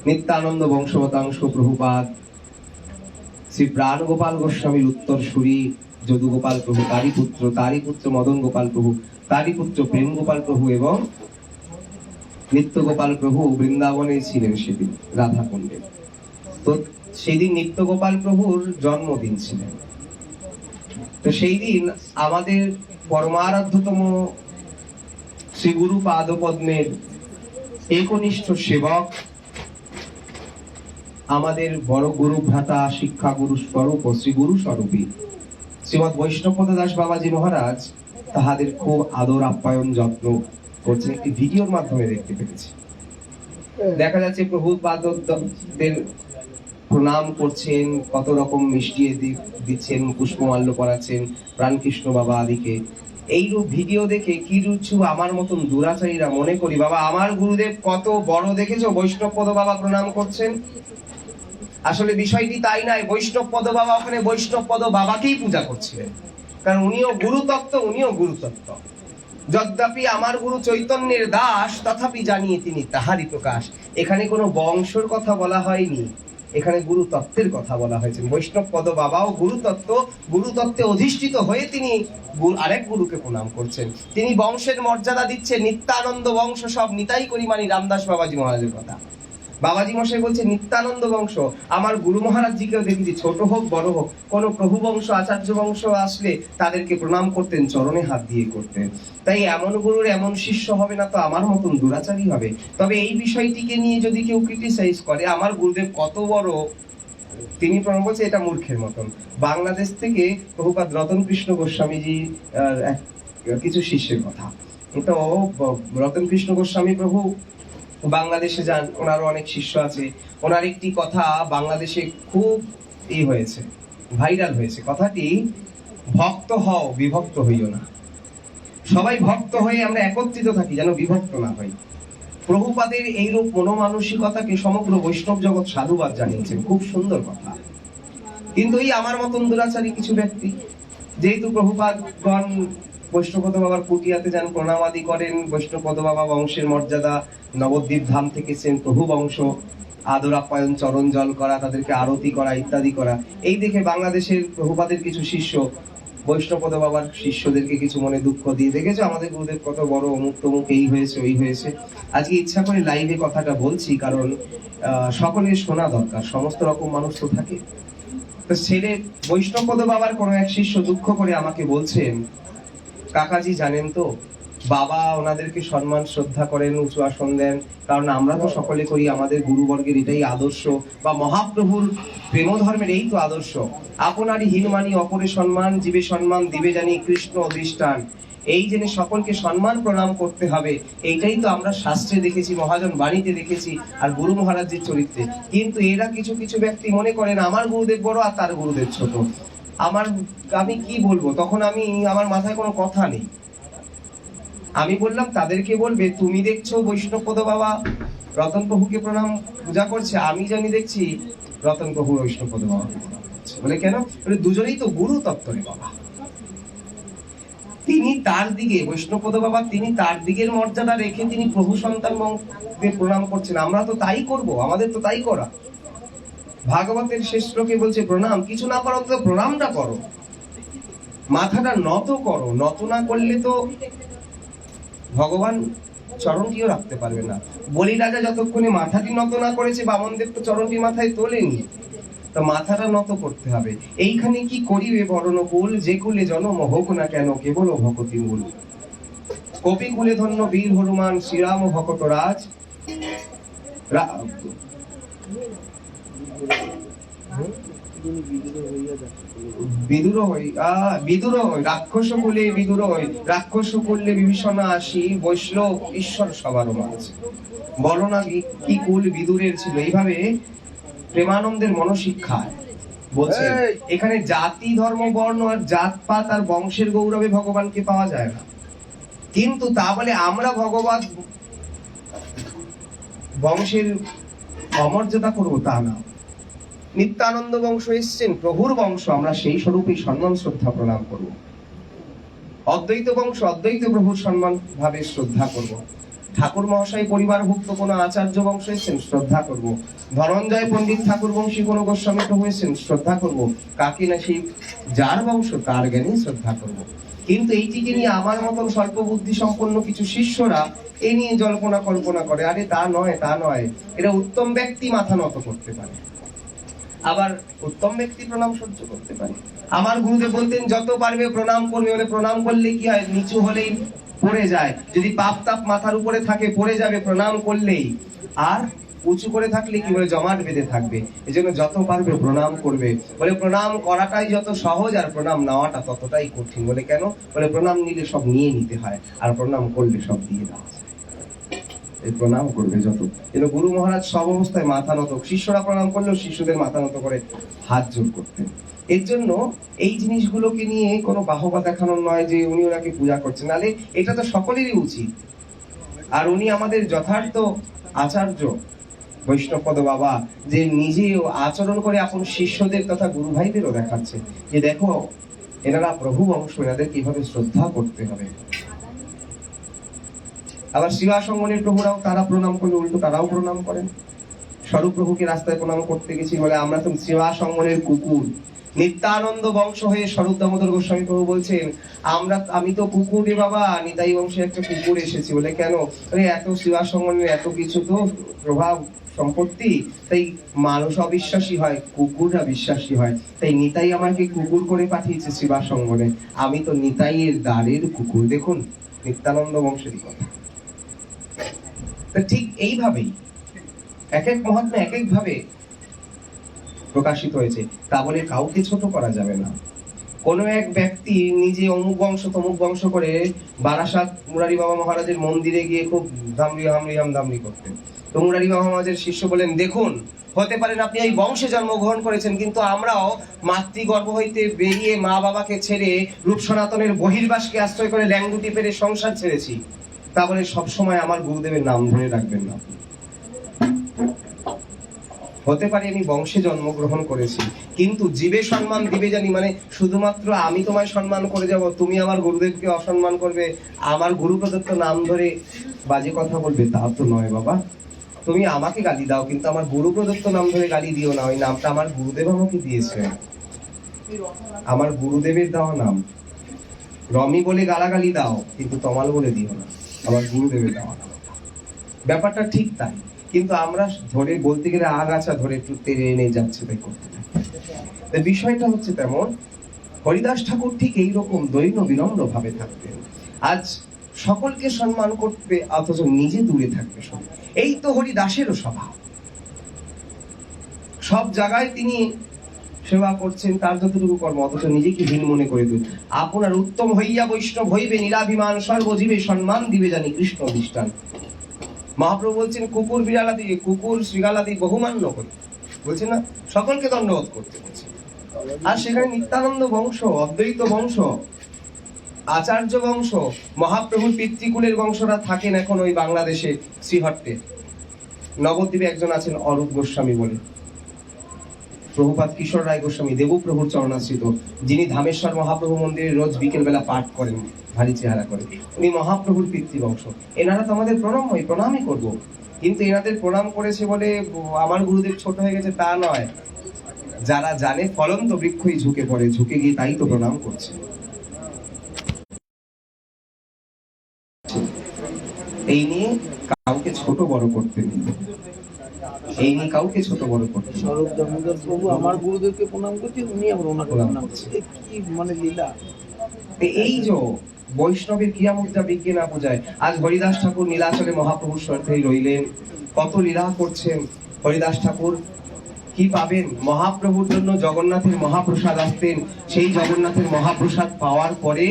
নিত্যানন্দ বংশবতাংশ প্রভুপাদ শ্রী প্রাণ গোপাল গোস্বামীর উত্তর সুরী যদু গোপাল প্রভু, তারই পুত্র মদন গোপাল প্রভু, তারই পুত্র প্রেম গোপাল প্রভু এবং নিত্য গোপাল প্রভু বৃন্দাবনে ছিলেন সেদিন রাধা কুণ্ডে। তো সেদিন নিত্য গোপাল প্রভুর জন্মদিন ছিলেন। তো সেই দিন আমাদের পরমারাধ্যতম শ্রী গুরু পাদপদ্মের একনিষ্ঠ সেবক, আমাদের বড় গুরু ভ্রাতা, শিক্ষা গুরু স্বরূপ ও শ্রী গুরু স্বরূপী শ্রীমৎ বৈষ্ণবপদ দাস বাবাজি মহারাজ তাহাদের খুব আদর আপ্যায়ন যত্ন করছেন, একটি ভিডিওর মাধ্যমে দেখতে পেরেছি। দেখা যাচ্ছে প্রভুপাদদের প্রণাম করছেন, কত রকম মিষ্টি দিচ্ছেন, পুষ্পমাল্য পরাচ্ছেন প্রাণকৃষ্ণ বাবা আদিকে। এইরূপ ভিডিও দেখে কিছু আমার মতন দুরাচারীরা মনে করি, বাবা আমার গুরুদেব কত বড় দেখেছো, বৈষ্ণবপদ বাবা প্রণাম করছেন। আসলে বিষয়টি তাই নয়। বৈষ্ণবপদ বাবা ওখানে বৈষ্ণবপদ বাবাকেই পূজা করছিলেন, কারণ উনিও গুরুতত্ত্ব, উনিও গুরুতত্ত্ব। যদ্যপি আমার গুরু চৈতন্যের দাস, তথাপি জানিয়ে তিনি তাহারই প্রকাশ। এখানে কোনো বংশের কথা বলা হয়নি, এখানে গুরুতত্ত্বের কথা বলা হয়েছে। বৈষ্ণবপদ বাবাও গুরুতত্ত্ব, গুরুতত্ত্বে অধিষ্ঠিত হয়ে তিনি আরেক গুরুকে প্রণাম করছেন। তিনি বংশের মর্যাদা দিচ্ছেন, নিত্যানন্দ বংশ সব নিতাই করি মানি রামদাস বাবাজি মহারাজের কথা। বাবাজি মশাই বলছে নিত্যানন্দ বংশ। আমার গুরু মহারাজজিকেও দেখেছি, ছোট হোক বড় হোক, কোন প্রভু বংশ আচার্য বংশ আসলে তাদেরকে প্রণাম করতেন, চরণে হাত দিয়ে করতেন। তাই এমন গুরুর এমন শিষ্য হবে না তো আমার মতন দুরাচারী হবে। তবে এই বিষয়টিকে নিয়ে যদি কেউ ক্রিটিসাইজ করে, আমার গুরুদেব কত বড়, তিনি প্রণাম বলছে এটা মূর্খের মতন। বাংলাদেশ থেকে প্রভুপাদ রতন কৃষ্ণ গোস্বামীজি কিছু শিষ্যের কথা, তো রতন কৃষ্ণ গোস্বামী প্রভু বাংলাদেশে যান, ওনারও অনেক শিষ্য আছে। ওনার একটি কথা বাংলাদেশে খুব হয়েছে, ভাইরাল হয়েছে। কথাটি, ভক্ত হও বিভক্ত হইও না। সবাই ভক্ত হয়ে আমরা একত্রিত থাকি, যেন বিভক্ত না হই। প্রভুপাদের এইরূপ মনোমানসিকতাকে সমগ্র বৈষ্ণব জগৎ সাধুবাদ জানিয়েছেন, খুব সুন্দর কথা। কিন্তু এই আমার মতন দুরাচারী কিছু ব্যক্তি, যেহেতু প্রভুপাদগণ বৈষ্ণবপদ বাবার কুটিয়াতে যান, প্রণামাদি করেন, বৈষ্ণবপদ বাবা বংশের মর্যাদা, নবদ্বীপ ধাম থেকে প্রভু বংশ, আদর আপ্যায়ন, চরণ জল করা, তাদেরকে আরতি করা ইত্যাদি করা, এই দেখে বাংলাদেশের প্রভুপাদের কিছু শিষ্য বৈষ্ণবপদ বাবার শিষ্যদেরকে কিছু মনে দুঃখ দিয়ে, দেখেছো আমাদের গুরুদেব কত বড়, অমুক তমুক, এই হয়েছে ওই হয়েছে। আজকে ইচ্ছা করে লাইভে কথাটা বলছি, কারণ সকলের শোনা দরকার, সমস্ত রকম মানুষ তো থাকে। তো ছেলে বৈষ্ণবপদ বাবার কোন এক শিষ্য দুঃখ করে আমাকে বলছেন, কাকাজি জানেন তো, বাবা ওনাদেরকে সম্মান শ্রদ্ধা করেন, উঁচু আসন দেন, কারণ আমরা তো সকলে করি, আমাদের গুরুবর্গের এটাই আদর্শ, বা মহাপ্রভুর প্রেম ধর্মের এই তো আদর্শ। আপনারই হীনমানি অপরে সম্মান, জীবে সম্মান দিবে জানি কৃষ্ণ অধিষ্ঠান। এই জেনে সকলকে সম্মান প্রণাম করতে হবে, এইটাই তো আমরা শাস্ত্রে দেখেছি, মহাজন বাণীতে দেখেছি, আর গুরু মহারাজের চরিত্রে। কিন্তু এরা কিছু কিছু ব্যক্তি মনে করেন আমার গুরুদেব বড় আর তার গুরুদেব ছোট। আমি কি বলবো তখন? আমার মাথায় কোনো কথা নেই। আমি বললাম তাদেরকে বলবে, তুমি দেখছো বৈষ্ণবপদ বাবা রতন প্রভুকে প্রণাম পূজা করছে, আমি জানি দেখছি রতন প্রভু বৈষ্ণবপদ বাবাকে প্রণাম করছে। বলে কেন? বলে দুজনেই তো গুরু তত্ত্বরে বাবা। তিনি তার দিকে, বৈষ্ণবপদ বাবা তিনি তার দিকের মর্যাদা রেখে তিনি প্রভু সন্তানকে প্রণাম করছেন, আমরা তো তাই করব, আমাদের তো তাই করা। ভাগবতের শেষ শ্লোকে বলছে প্রণাম, কিছু না করো তো প্রণামটা করো, মাথাটা নত করো। নত না করলে তো ভগবান চরণটিও রাখতে পারবে না। বলি রাজা যতক্ষণে মাথাটি নত না করেছে, বামনদেব তো চরণটি মাথায় তোলেনি, তো মাথাটা নত করতে হবে। এইখানে কি করিবে বরণকুল, যে কুলে জন্ম হোক না কেন কেবল ভকতি মূল। কপি কুলে ধন্য বীর হনুমান, শ্রীরাম ভকতরাজ, বিদুর হই রাক্ষস কুলে, বিদুর হই রাক্ষস কুলে, বিভীষণ আসি বৈষ্ণব ঈশ্বর সবার মাঝে। বলো না কি কুল বিদুরের ছিল। এইভাবে প্রেমানন্দের মনোশিক্ষা বলছে, এখানে জাতি ধর্ম বর্ণ আর জাতপাত আর বংশের গৌরবে ভগবানকে পাওয়া যায় না, কিন্তু তা বলে আমরা ভগবান বংশের অমর্যাদা করবো তা না। নিত্যানন্দ বংশ এসছেন, প্রভুর বংশ, আমরা সেই স্বরূপেই সম্মান শ্রদ্ধা প্রণাম করব। অদ্বৈত বংশ, অদ্বৈত প্রভুর সম্মান ভাবে শ্রদ্ধা করব। ঠাকুর মহাশয় পরিবারভুক্ত কোন আচার্য বংশ এসেছেন, শ্রদ্ধা করব। ধনঞ্জয় পণ্ডিত ঠাকুর বংশী কোন গোস্বামী প্রভু এসেছেন, শ্রদ্ধা করব। কাকে না সেই যার বংশ তার জ্ঞানে শ্রদ্ধা করব। কিন্তু এইটিকে নিয়ে আমার মতন স্বল্প বুদ্ধি সম্পন্ন কিছু শিষ্যরা এই নিয়ে জল্পনা কল্পনা করে, আরে তা নয় তা নয়, এটা উত্তম ব্যক্তি মাথা নত করতে পারে, আবার উত্তম ব্যক্তি প্রণাম সহ্য করতে পারে। আমার গুরুদেব বলতেন যত পারবে প্রণাম করবে। বলে প্রণাম করলে কি হয়? নিচু হলেই পড়ে যায়, যদি পাপ তাপ মাথার উপরে থাকে পড়ে যাবে প্রণাম করলেই, আর উঁচু করে থাকলে কি বলে জমাট বেঁধে থাকবে। এই জন্য যত পারবে প্রণাম করবে। বলে প্রণাম করাটাই যত সহজ আর প্রণাম নেওয়াটা ততটাই কঠিন। বলে কেন? বলে প্রণাম নিলে সব নিয়ে নিতে হয়, আর প্রণাম করলে সব দিয়ে দেওয়া যায়। প্রণাম করবে যত। কিন্তু গুরু মহারাজ সব অবস্থায় মাথা নত, শিষ্যরা প্রণাম করলেও শিষ্যদের মাথা নত করে হাত জোর করতেন। এর জন্য এই জিনিসগুলোকে নিয়ে কোনো বাহবা দেখানোর নয় যে উনি ওনাকে পূজা করছেন, নালে এটা তো সকলেরই উচিত। আর উনি আমাদের যথার্থ আচার্য বৈষ্ণবপদ বাবা, যে নিজেও আচরণ করে এখন শিষ্যদের তথা গুরু ভাইদেরও দেখাচ্ছে যে দেখো এনারা প্রভু বংশ, এনাদের কিভাবে শ্রদ্ধা করতে হবে। আবার শিবাসঙ্গনের প্রভুরাও তারা প্রণাম করলে উল্টো তারাও প্রণাম করেন। স্বরূপ প্রভুকে রাস্তায় প্রণাম করতে গেছি, বলে আমরা তো শিবাসঙ্গনের কুকুর, নিত্যানন্দ বংশ হয়ে স্বরূপ দামোদর গোস্বামী প্রভু বলছেন, আমি তো কুকুর রে বাবা, নিতাই বংশে একটা কুকুর এসেছি। বলে কেন? এত সেবা সঙ্গনের এত কিছু তো প্রভাব সম্পত্তি, তাই মানুষ অবিশ্বাসী হয়, কুকুররা বিশ্বাসী হয়, তাই নিতাই আমাকে কুকুর করে পাঠিয়েছে সেবা সঙ্গনে। আমি তো নিতাইয়ের দ্বারের কুকুর। দেখুন নিত্যানন্দ বংশেরই কথা। ঠিক এইভাবেই এক এক মহাত্মা এক এক ভাবে প্রকাশিত হয়েছে। তা বলে কাউকে ছোট করা যাবে না। কোন এক ব্যক্তি নিজে অমুক বংশ তমুক বংশ করে বারাসাত মুরারি বাবা মহারাজের মন্দিরে গিয়ে খুব ধামরি করতেন। তো মুরারি বাবা মহারাজের শিষ্য বলেন, দেখুন হতে পারেন আপনি এই বংশে জন্মগ্রহণ করেছেন, কিন্তু আমরাও মাতৃগর্ভ হইতে বেরিয়ে মা বাবাকে ছেড়ে রূপ সনাতনের বহির্বাসকে আশ্রয় করে ল্যাংগুটি পেরে সংসার ছেড়েছি। তা বলে সবসময় আমার গুরুদেবের নাম ধরে রাখবেন না। হতে পারে আমি বংশে জন্মগ্রহণ করেছি, কিন্তু জীবে সম্মান দিবে জানি, মানে শুধুমাত্র আমি তোমায় সম্মান করে যাব, তুমি আমার গুরুদেবকে অসম্মান করবে, আমার গুরু প্রদত্ত নাম ধরে বাজে কথা বলবে, তা তো নয় বাবা। তুমি আমাকে গালি দাও, কিন্তু আমার গুরু প্রদত্ত নাম ধরে গালি দিও না। ওই নামটা আমার গুরুদেব আমাকে দিয়েছে, আমার গুরুদেবের দেওয়া নাম। রমি বলে গালাগালি দাও, কিন্তু তমাল বলে দিও না, আমার গুরুদেবের দেওয়া নাম। ব্যাপারটা ঠিক তাই, কিন্তু আমরা ধরে বলতে গেলে আগাছা ধরে একটু টেনে এনে যাচ্ছে, তাই করতে থাকি। বিষয়টা হচ্ছে তেমন, হরিদাস ঠাকুর ঠিক এইরকম দৈন্য বিনম্র ভাবে থাকতেন। আজ সকলকে সম্মান করবে অথচ নিজে দূরে থাকবে। এই তো হরিদাসেরও স্বভাব। সব জায়গায় তিনি সেবা করছেন, তার যতটুকু কর্ম, অথচ নিজেকে হীন মনে করে দিন। আপনার উত্তম হইয়া বৈষ্ণব হইবে, নিরাভিমান সর্বজীবে সম্মান দিবে জানি কৃষ্ণ অধিষ্ঠান। মহাপ্রভু বলছেন, কুকুর বিড়ালাদি, কুকুর শৃগালাদি বহুমান্য করি, বলছেন না, সকলকে দণ্ডবোধ করতে বলছে। আর সেখানে নিত্যানন্দ বংশ, অদ্বৈত বংশ, আচার্য বংশ, মহাপ্রভুর পিতৃকুলের বংশরা থাকেন এখন ওই বাংলাদেশে শ্রীহট্টে। নবদ্বীপে একজন আছেন অরূপ গোস্বামী বলে, প্রভুপাদ কিশোর রায় গোস্বামী দেবপ্রভুর চরণাশ্রিত, যিনি ধামেশ্বর মহাপ্রভু মন্দিরে রোজ বিকেল বেলা পাঠ করেন, ভারী চেহারা করে। উনি মহাপ্রভুর পিতৃবংশ। এনারা তো আমাদের প্রণামই করব, কিন্তু এনাদের প্রণাম করেছে বলে আমার গুরুদেব ছোট হয়ে গেছে তা নয়। যারা জানে ফলন্ত বৃক্ষই ঝুঁকে পড়ে, ঝুঁকে গিয়ে তাই তো প্রণাম করছে। এই নিয়ে কাউকে ছোট বড় করতে নেই, এই নিয়ে কাউকে ছোট বড় করতে। স্বরূপ দামোদর প্রভু আমার গুরুদেবকে প্রণাম করছে, উনি আবার ওনাকে প্রণাম করছে। কি মানে লীলা! এই যে বৈষ্ণবের ক্রিয়া মুদ্রা বিজ্ঞে না বোঝায়। আজ হরিদাস ঠাকুর নীলাচলে মহাপ্রভুর শ্রদ্ধেয় রইলেন, কত লীলা করছেন। হরিদাস ঠাকুর কি পাবেন? মহাপ্রভুর জন্য জগন্নাথের মহাপ্রসাদ আসতেন, সেই জগন্নাথের মহাপ্রসাদ পাওয়ার পরে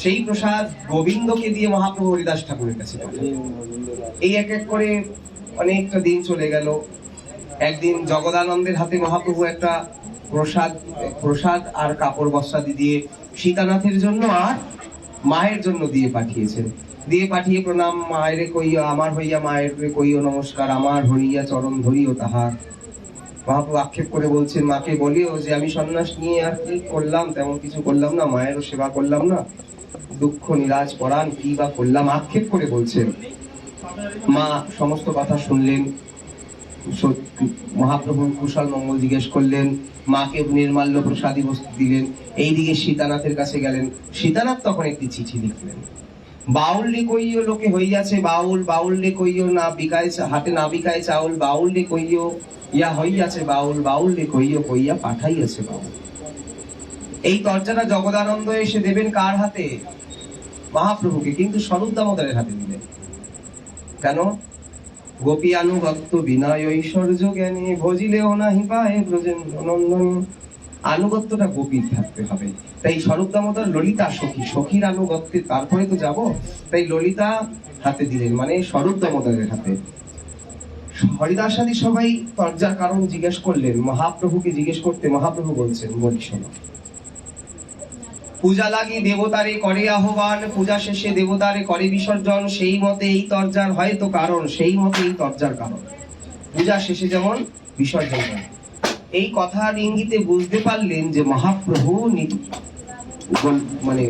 সেই প্রসাদ গোবিন্দকে দিয়ে মহাপ্রভু হরিদাস ঠাকুরের কাছে পাঠালেন। এই এক এক করে অনেকটা দিন চলে গেল। একদিন জগদানন্দের হাতে মহাপ্রভু একটা প্রসাদ আর কাপড় বস্ত্রাদি দিয়ে সীতানাথের জন্য আর মায়ের জন্য দিয়ে পাঠিয়েছেন। দিয়ে পাঠিয়ে প্রণাম মায়ের কইও, আমার হইয়া মায়ের কইও নমস্কার, আমার হইয়া চরণ ধরিও তাহার। মহাপ্রভু আক্ষেপ করে বলছেন, মাকে বলিও যে আমি সন্ন্যাস নিয়ে আর কি করলাম, তেমন কিছু করলাম না, মায়েরও সেবা করলাম না, দুঃখ নিরাজ পরাণ কি বা করলাম, আক্ষেপ করে বলছেন। মা সমস্ত কথা শুনলেন, মহাপ্রভুর কুশল মঙ্গল জিজ্ঞেস করলেন, মাকে নির্মাল্য প্রসাদী বস্তু দিলেন। এইদিকে সীতানাথের কাছে গেলেন। সীতানাথ তখন একটি চিঠি লিখলেন, বাউল রে কইও লোকে হইয়াছে বাউল, বাউল রে কইও না বিকায় হাটে না বিকায় চাউল, বাউল রে কইও ইয়া হইয়াছে বাউল, বাউল রে কইও কইয়া পাঠাইয়াছে বাউল। এই তর্জাটা জগদানন্দ এসে দেবেন কার হাতে? মহাপ্রভুকে, কিন্তু স্বরূপ দামোদরের হাতে দিলেন। কেন? গোপী আনুগত্য বিনয় ঐশ্বর্য জ্ঞানে ভজিলেও নাহি পায়ে ব্রজেন্দ্র নন্দন। আনুগত্যটা গোপীর থাকতে হবে। তাই স্বরূপ দামোদর ললিতা সখী, সখীর আনুগত্যে তারপরে তো যাব। তাই ললিতা হাতে দিলেন, মানে স্বরূপ দামোদরের হাতে। হরিদাসাদি সবাই তর্জার কারণ জিজ্ঞেস করলেন, মহাপ্রভুকে জিজ্ঞেস করতে মহাপ্রভু বলছেন, বলি শোনো। পূজা লাগি দেবতারে করে আহ্বান, পূজা শেষে দেবতারে করে বিসর্জন, সেই মতে এই তর্জার হয়তো কারণ, সেই মতে এই তর্জার কারণ। পূজা শেষে যেমন বিসর্জন করে। এই কথার ইঙ্গিতে বুঝতে পারলেন যে মহাপ্রভু মানে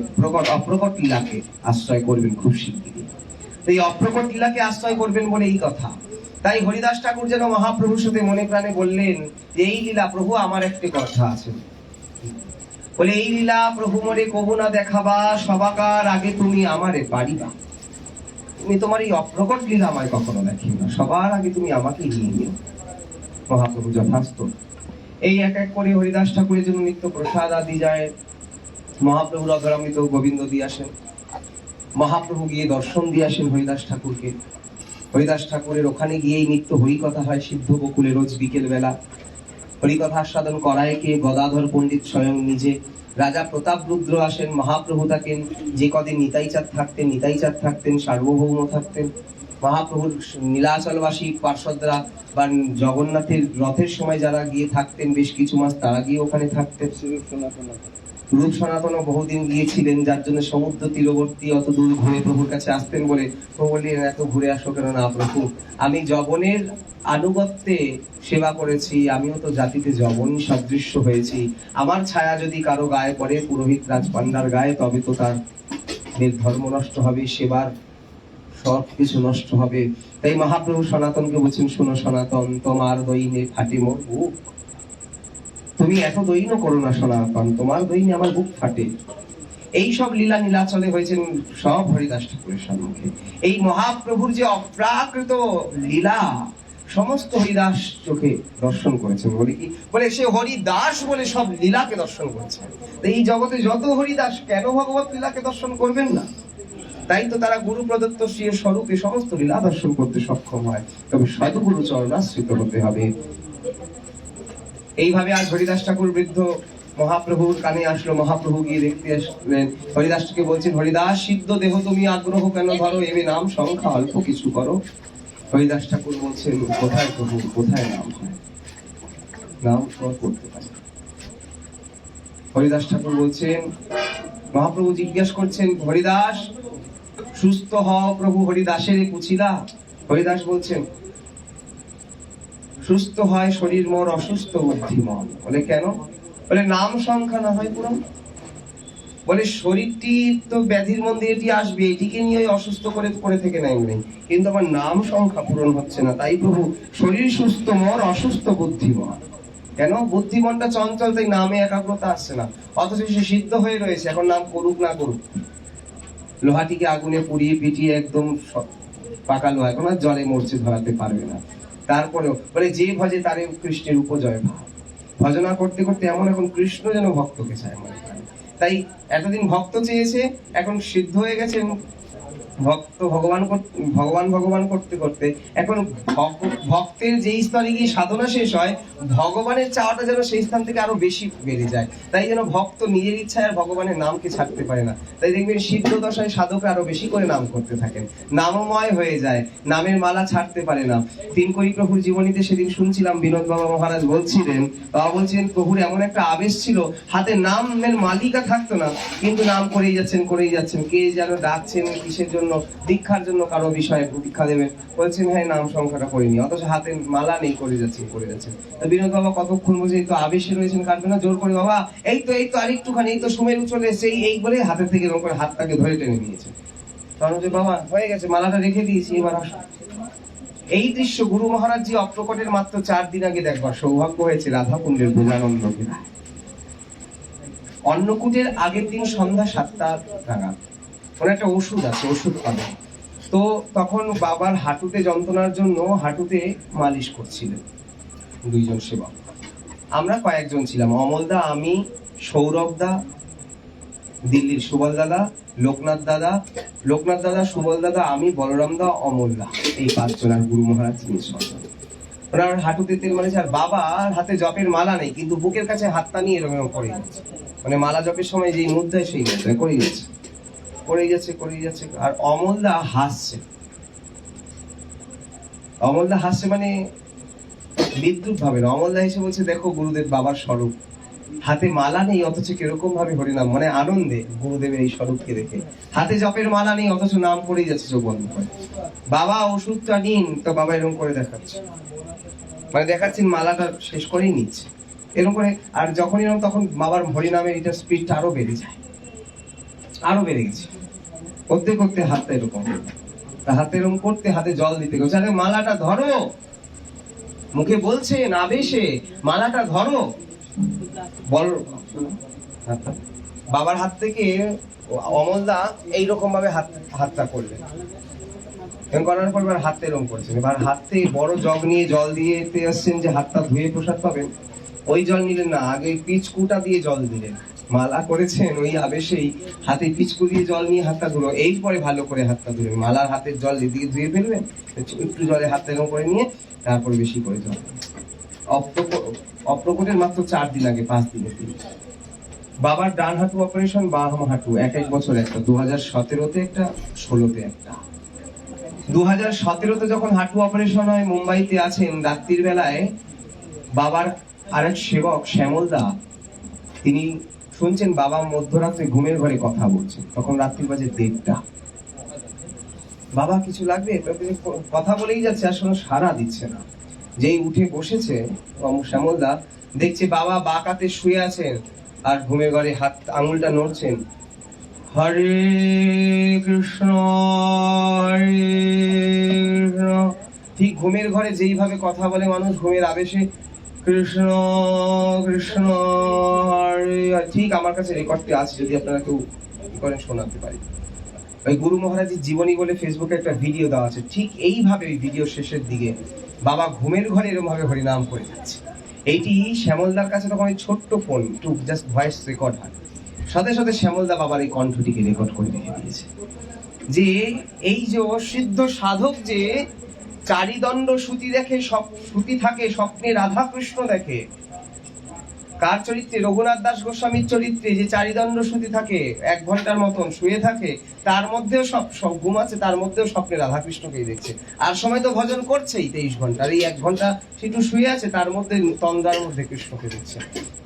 অপ্রকট লীলাকে আশ্রয় করবেন খুব শিগগিরই। এই অপ্রকট লীলাকে আশ্রয় করবেন বলে এই কথা। তাই হরিদাস ঠাকুর যেন মহাপ্রভুর সাথে মনে প্রাণে বললেন যে এই লীলা প্রভু, আমার একটি কথা আছে, বলে এই লীলা প্রভু মোরে কবু না দেখাবা, সবাকার আগে তুমি আমারে পারিবা। তুমি তোমার এই অপ্রকট লীলা আমায় কখনো দেখিও না, সবার আগে তুমি আমাকে নিয়ে নিও। মহাপ্রভু যথাস্ত। এই এক এক করে হরিদাস ঠাকুরের জন্য নিত্য প্রসাদ আদি যায়। মহাপ্রভুর অধরামৃত গোবিন্দ দিয়ে আসেন। মহাপ্রভু গিয়ে দর্শন দিয়ে আসেন হরিদাস ঠাকুরকে। হরিদাস ঠাকুরের ওখানে গিয়েই নিত্য হরিকথা হয় সিদ্ধ বকুলে রোজ বিকেল বেলা। হরিকথা আস্বাদন করায় কে গদাধর পণ্ডিত স্বয়ং নিজে। রাজা প্রতাপ রুদ্র আসেন, মহাপ্রভু থাকেন। যে কদিন নিতাইচাঁদ থাকতেন, নিতাইচাঁদ থাকতেন, সার্বভৌম থাকতেন। মহাপ্রভুর নীলাচলবাসী পার্ষদরা বা জগন্নাথের রথের সময় যারা গিয়ে থাকতেন বেশ কিছু মাস, তারা গিয়ে ওখানে থাকতেন। রূপ সনাতন বহুদিন গিয়েছিলেন, যার জন্য সমুদ্র তীরবর্তী অত দূর ঘুরে প্রভুর কাছে আসতেন বলে প্রভু বললেন এত ঘুরে আসো কেন? না প্রভু, আমি যবনের আনুগত্যে সেবা করেছি, আমিও তো জাতিতে যবন সদৃশ্য হয়েছি। আমার ছায়া যদি কারো গায়ে পড়ে, পুরোহিত রাজপান্ডার গায়ে, তবে তো তার ধর্ম নষ্ট হবে, সেবার সব কিছু নষ্ট হবে। তাই মহাপ্রভু সনাতনকে বলছেন, শোনো সনাতন, তোমার দৈনে ফাটে মোর বুক। তুমি এত দৈন্য করো না সনাতন, তোমার দৈনে আমার বুক ফাটে। এই সব লীলা নীলাচলে হয়েছেন সব হরিদাস ঠাকুরের সম্মুখে। এই মহাপ্রভুর যে অপ্রাকৃত লীলা সমস্ত হরিদাস চোখে দর্শন করেছেন। বলে কি? বলে সে হরিদাস বলে সব লীলাকে দর্শন করেছেন। এই জগতে যত হরিদাস, কেন ভগবত লীলাকে দর্শন করবেন না? তাই তো তারা গুরু প্রদত্ত শ্রী স্বরূপে সমস্ত লীলা দর্শন করতে সক্ষম হয়। তবে সদগুরু চরণাশ্রিত হতে হবে। এইভাবে আজ হরিদাস ঠাকুর বৃদ্ধ মহাপ্রভুর কানে আসলো। মহাপ্রভু গিয়ে দেখতে আসলেন। হরিদাসকে বলছেন, হরিদাস সিদ্ধ দেহ তুমি আগ্রহ কেন ধরো, এবে নাম সংখ্যা অল্প কিছু করো। হরিদাস ঠাকুর বলছেন, কোথায় প্রভু, কোথায় নাম হয়? নাম সব করতে পারে। হরিদাস ঠাকুর বলছেন, মহাপ্রভু জিজ্ঞেস করছেন, হরিদাস সুস্থ হও প্রভু হরিদাসের পুছিলা। হরিদাস বলছেন, সুস্থ হয় শরীর মোর, অসুস্থ বুদ্ধি মন। বলে কেন? বলে নাম সংখ্যা না হয় পূরণ। বলে শরীরটি তো ব্যাধির মধ্যে এটি আসবে, এটিকে নিয়ে অসুস্থ করে পড়ে থেকে নেই, কিন্তু আমার নাম সংখ্যা পূরণ হচ্ছে না। তাই প্রভু শরীর সুস্থ মোর, অসুস্থ বুদ্ধি মন। কেন? বুদ্ধিমনটা চঞ্চল, তাই নামে একাগ্রতা আসছে না। অথচ সে সিদ্ধ হয়ে রয়েছে, এখন নাম করুক না করুক। লোহাটিকে আগুনে পুড়িয়ে পিটিয়ে একদম পাকা লোহা, এখন আর জলে মরছে, ধরাতে পারবে না। তারপরেও বলে যে ভজে তারে কৃষ্ণের উপজয় ভাব। ভজনা করতে করতে এমন এখন কৃষ্ণ যেন ভক্তকে চায় মনে হয়। তাই এতদিন ভক্ত চেয়েছে, এখন সিদ্ধ হয়ে গেছেন ভক্ত ভগবান ভগবান করতে করতে এখন ভক্তের যেই স্তরে গিয়ে সাধনা শেষ হয়, ভগবানের চাওয়াটা যেন সেই স্থান থেকে আরো বেশি বেড়ে যায়। তাই যেন ভক্ত নিজের ইচ্ছায় আর ভগবানের নামকে ছাড়তে পারে না। তাই দেখবেন সিদ্ধ দশায় সাধকরা আরো বেশি করে নাম করতে থাকেন, নামময় হয়ে যায়, নামের মালা ছাড়তে পারে না। তিনকড়ি প্রভুর জীবনীতে সেদিন শুনছিলাম, বিনোদ বাবা মহারাজ বলছিলেন, প্রভুর এমন একটা আবেশ ছিল, হাতে নামের মালিকা থাকতো না, কিন্তু নাম করেই যাচ্ছেন। কে যেন ডাকছেন কিসের জন্য, দীক্ষার জন্য, কারো বিষয়ে দীক্ষা দেবেন, বলছেন হ্যাঁ নাম সংখ্যাটা করিনি, অথচ হাতে মালা নেই, করে যাচ্ছেন। তো বিনোদ বাবা কতক্ষণ বসে এই তো আবেশে রয়েছেন, কাটবে না, জোর করে বাবা এই তো আরেকটুখানি, এই তো সুমেরু চলে এসেছে, এই বলে হাতের থেকে এরকম করে হাতটাকে ধরে টেনে নিয়েছে। তখন যে বাবা হয়ে গেছে, মালাটা রেখে দিয়েছি, এবার আসো। এই দৃশ্য গুরু মহারাজ জি অপ্রকটের মাত্র 4 দিন আগে দেখবার সৌভাগ্য হয়েছে রাধাকুণ্ডের বোধানন্দকে। অন্নকূটের আগের দিন সন্ধ্যা 7টা নাগাদ ওর একটা ওষুধ আছে, ওষুধ পাবে। তো তখন বাবার হাঁটুতে যন্ত্রণার জন্য হাঁটুতে মালিশ করছিলেন 2 জন সেবক। আমরা কয়েকজন ছিলাম, অমলদা, আমি, সৌরভদা, দিল্লির সুবল দাদা, লোকনাথ দাদা, সুবল দাদা, আমি, বলরাম দা, অমলদা, এই 5 জন। আর গুরু মহারাজ ওনার হাঁটুতে তেল মালিশ। আর বাবার হাতে জপের মালা নেই, কিন্তু বুকের কাছে হাতটা নিয়ে এরকম করে গেছে, মানে মালা জপের সময় যেই মুদ্রায় সেই মুদ্রায় করে যাচ্ছে। আর অমলদা হাসছে, মানে বিদ্রুপ ভাবে না। অমলদা এসে বলছে, দেখো গুরুদেব বাবার স্বরূপ, হাতে মালা নেই অথচ কিরকম ভাবে হরিনাম, মানে আনন্দে গুরুদেবের এই স্বরূপকে দেখে। হাতে জপের মালা নেই অথচ নাম করেই যাচ্ছে চোখ বন্ধ করে। বাবা ওষুধটা নিন, তো বাবা এরকম করে দেখাচ্ছেন মালাটা শেষ করেই নিচ্ছে এরকম করে। আর যখন এরকম, তখন বাবার হরিনামের এটা স্পিডটা আরো বেড়ে গেছে। করতে হাতটা এরকম করতে, হাতে জল দিতে গেছে। আরে মালাটা ধরো, মুখে বলছেন আবেশে, মালাটা ধরো। বল। বাবার হাত থেকে অমলদা এইরকম ভাবে হাতটা করলেন, এরকম করার পর এবার হাতটা এরকম করছেন, এবার হাতে বড় জগ নিয়ে জল দিয়ে আসছেন যে হাতটা ধুয়ে প্রসাদ পাবেন। ওই জল নিলেন না, আগে পিচকুটা দিয়ে জল দিলেন, মালা করেছেন ওই আবেশেই হাতে পিচকু দিয়ে জল নিয়ে হাতটা ধুলো, এরপরে ভালো করে হাতটা ধুলেন। মালার হাতের জল এদিকে ধুয়ে ফেলবেন, একটু জলে হাতটা এরকম করে নিয়ে তারপরে বেশি করে জল। অপ্রকটের মাত্র 4 দিন আগে, 5 দিনে তিনি বাবার ডান হাঁটু অপারেশন, বাম হাঁটু এক বছর একটা, 2017-তে একটা, 16-তে একটা। 2017-তে যখন হাঁটু অপারেশন হয়, মুম্বাইতে আছেন, রাত্রির বেলায় বাবার আরেক সেবক শ্যামলদা তিনি শুনছেন বাবা মধ্যরাত্রে ঘুমের ঘরে কথা বলছেন, তখন রাত্রি বাজে 1:30। বাবা কিছু লাগবে, কথা বলেই যাচ্ছে, আসলে সাড়া দিচ্ছে না। যেই উঠে বসেছে শ্যামলদা, দেখছে বাবা বাঁকাতে শুয়ে আছেন আর ঘুমের ঘরে হাত আঙুলটা নড়ছেন, হরে কৃষ্ণ হরে কৃষ্ণ। ঠিক ঘুমের ঘরে যেইভাবে কথা বলে মানুষ ঘুমের আবেশে, কৃষ্ণ কৃষ্ণ হরে, ঠিক আমার কাছে রেকর্ডটি আছে, যদি আপনারা কেউ করেন শোনাতে পারি। ওই গুরু মহারাজের জীবনী বলে ফেসবুকে একটা ভিডিও দেওয়া আছে, ঠিক এইভাবে ওই ভিডিও শেষের দিকে বাবা ঘুমের ঘরে এরকম ভাবে হরিনাম করে যাচ্ছে। এইটি শ্যামলদার কাছে তখন ওই ছোট্ট ফোন, একটু জাস্ট ভয়েস রেকর্ড হয়, সাথে সাথে শ্যামলদা বাবার এই কণ্ঠটিকে রেকর্ড করে রেখে দিয়েছে। যে এই যে অসিদ্ধ সাধক যে চারিদণ্ড শ্রুতি দেখে, সব শ্রুতি থাকে, স্বপ্নে রাধা কৃষ্ণ দেখে। কার চরিত্রে? রঘুনাথ দাস গোস্বামীর চরিত্রে, যে চারিদণ্ড শ্রুতি থাকে, 1 ঘন্টার মতন শুয়ে থাকে, তার মধ্যেও সব ঘুম আছে, তার মধ্যেও স্বপ্নে রাধাকৃষ্ণকেই দেখছে। আর সময় তো ভজন করছেই 23 ঘন্টা, আর এই 1 ঘন্টা সেটু শুয়ে আছে, তার মধ্যে তন্দ্রার মধ্যে কৃষ্ণকে দেখছে।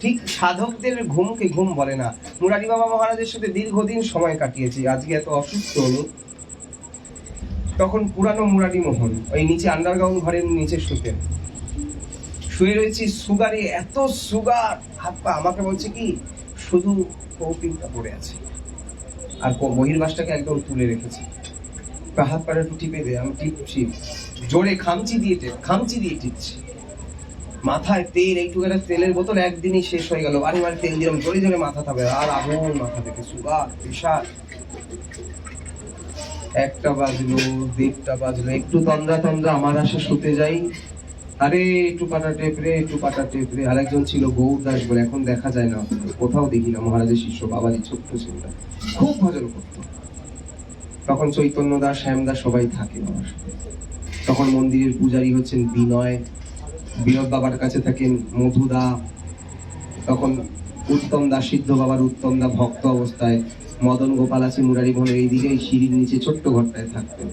ঠিক সাধকদের ঘুমকে ঘুম বলে না। মুরারি বাবা মহারাজের সাথে দীর্ঘদিন সময় কাটিয়েছি, আজকে এত অসুস্থ উনি, তখন পুরানো মুরারি মোহন ওই নিচে আন্ডারগ্রাউন্ড ঘরের নিচে শুতেন, শুয়ে রয়েছি, সুগারে এত সুগার, হাত পা, আমাকে বলছে কি শুধু কৌপিনটা পড়ে আছে আর বহির্বাসটাকে একদম তুলে রেখেছে, হাত পাটা একটু টিপে দে। আমি টিপছি, জোরে খামচি দিয়ে টিপছি। মাথায় তেল, এইটুকু একটা তেলের বোতল একদিনই শেষ হয়ে গেল, বারে বারে তেল দিলাম, জোরে জোরে মাথা থাকবে, আর আগুন মাথা থেকে, সুগার প্রেশার। 1টা বাজলো, 1:30টা বাজলো, একটু তন্দ্রা আমার আসে, শুতে যাই, আরে একটু পাটা টেপ রে। আরেকজন ছিল গৌর দাস বলে, এখন দেখা যায় না, কোথাও দেখি না, মহারাজের শিষ্য, বাবাজি ছোট্ট ছেলেটা, খুব ভজন করত। তখন চৈতন্য দাস, শ্যাম দাস সবাই থাকে বাবার সাথে। তখন মন্দিরের পূজারী হচ্ছেন বিনয় বাবার কাছে থাকেন মধুদা, তখন উত্তম দা, সিদ্ধ বাবার উত্তম দা ভক্ত অবস্থায়, মদন গোপাল আছে মুরারি মোহনের এইদিকে সিঁড়ির নিচে ছোট্ট ঘরটায় থাকতেন।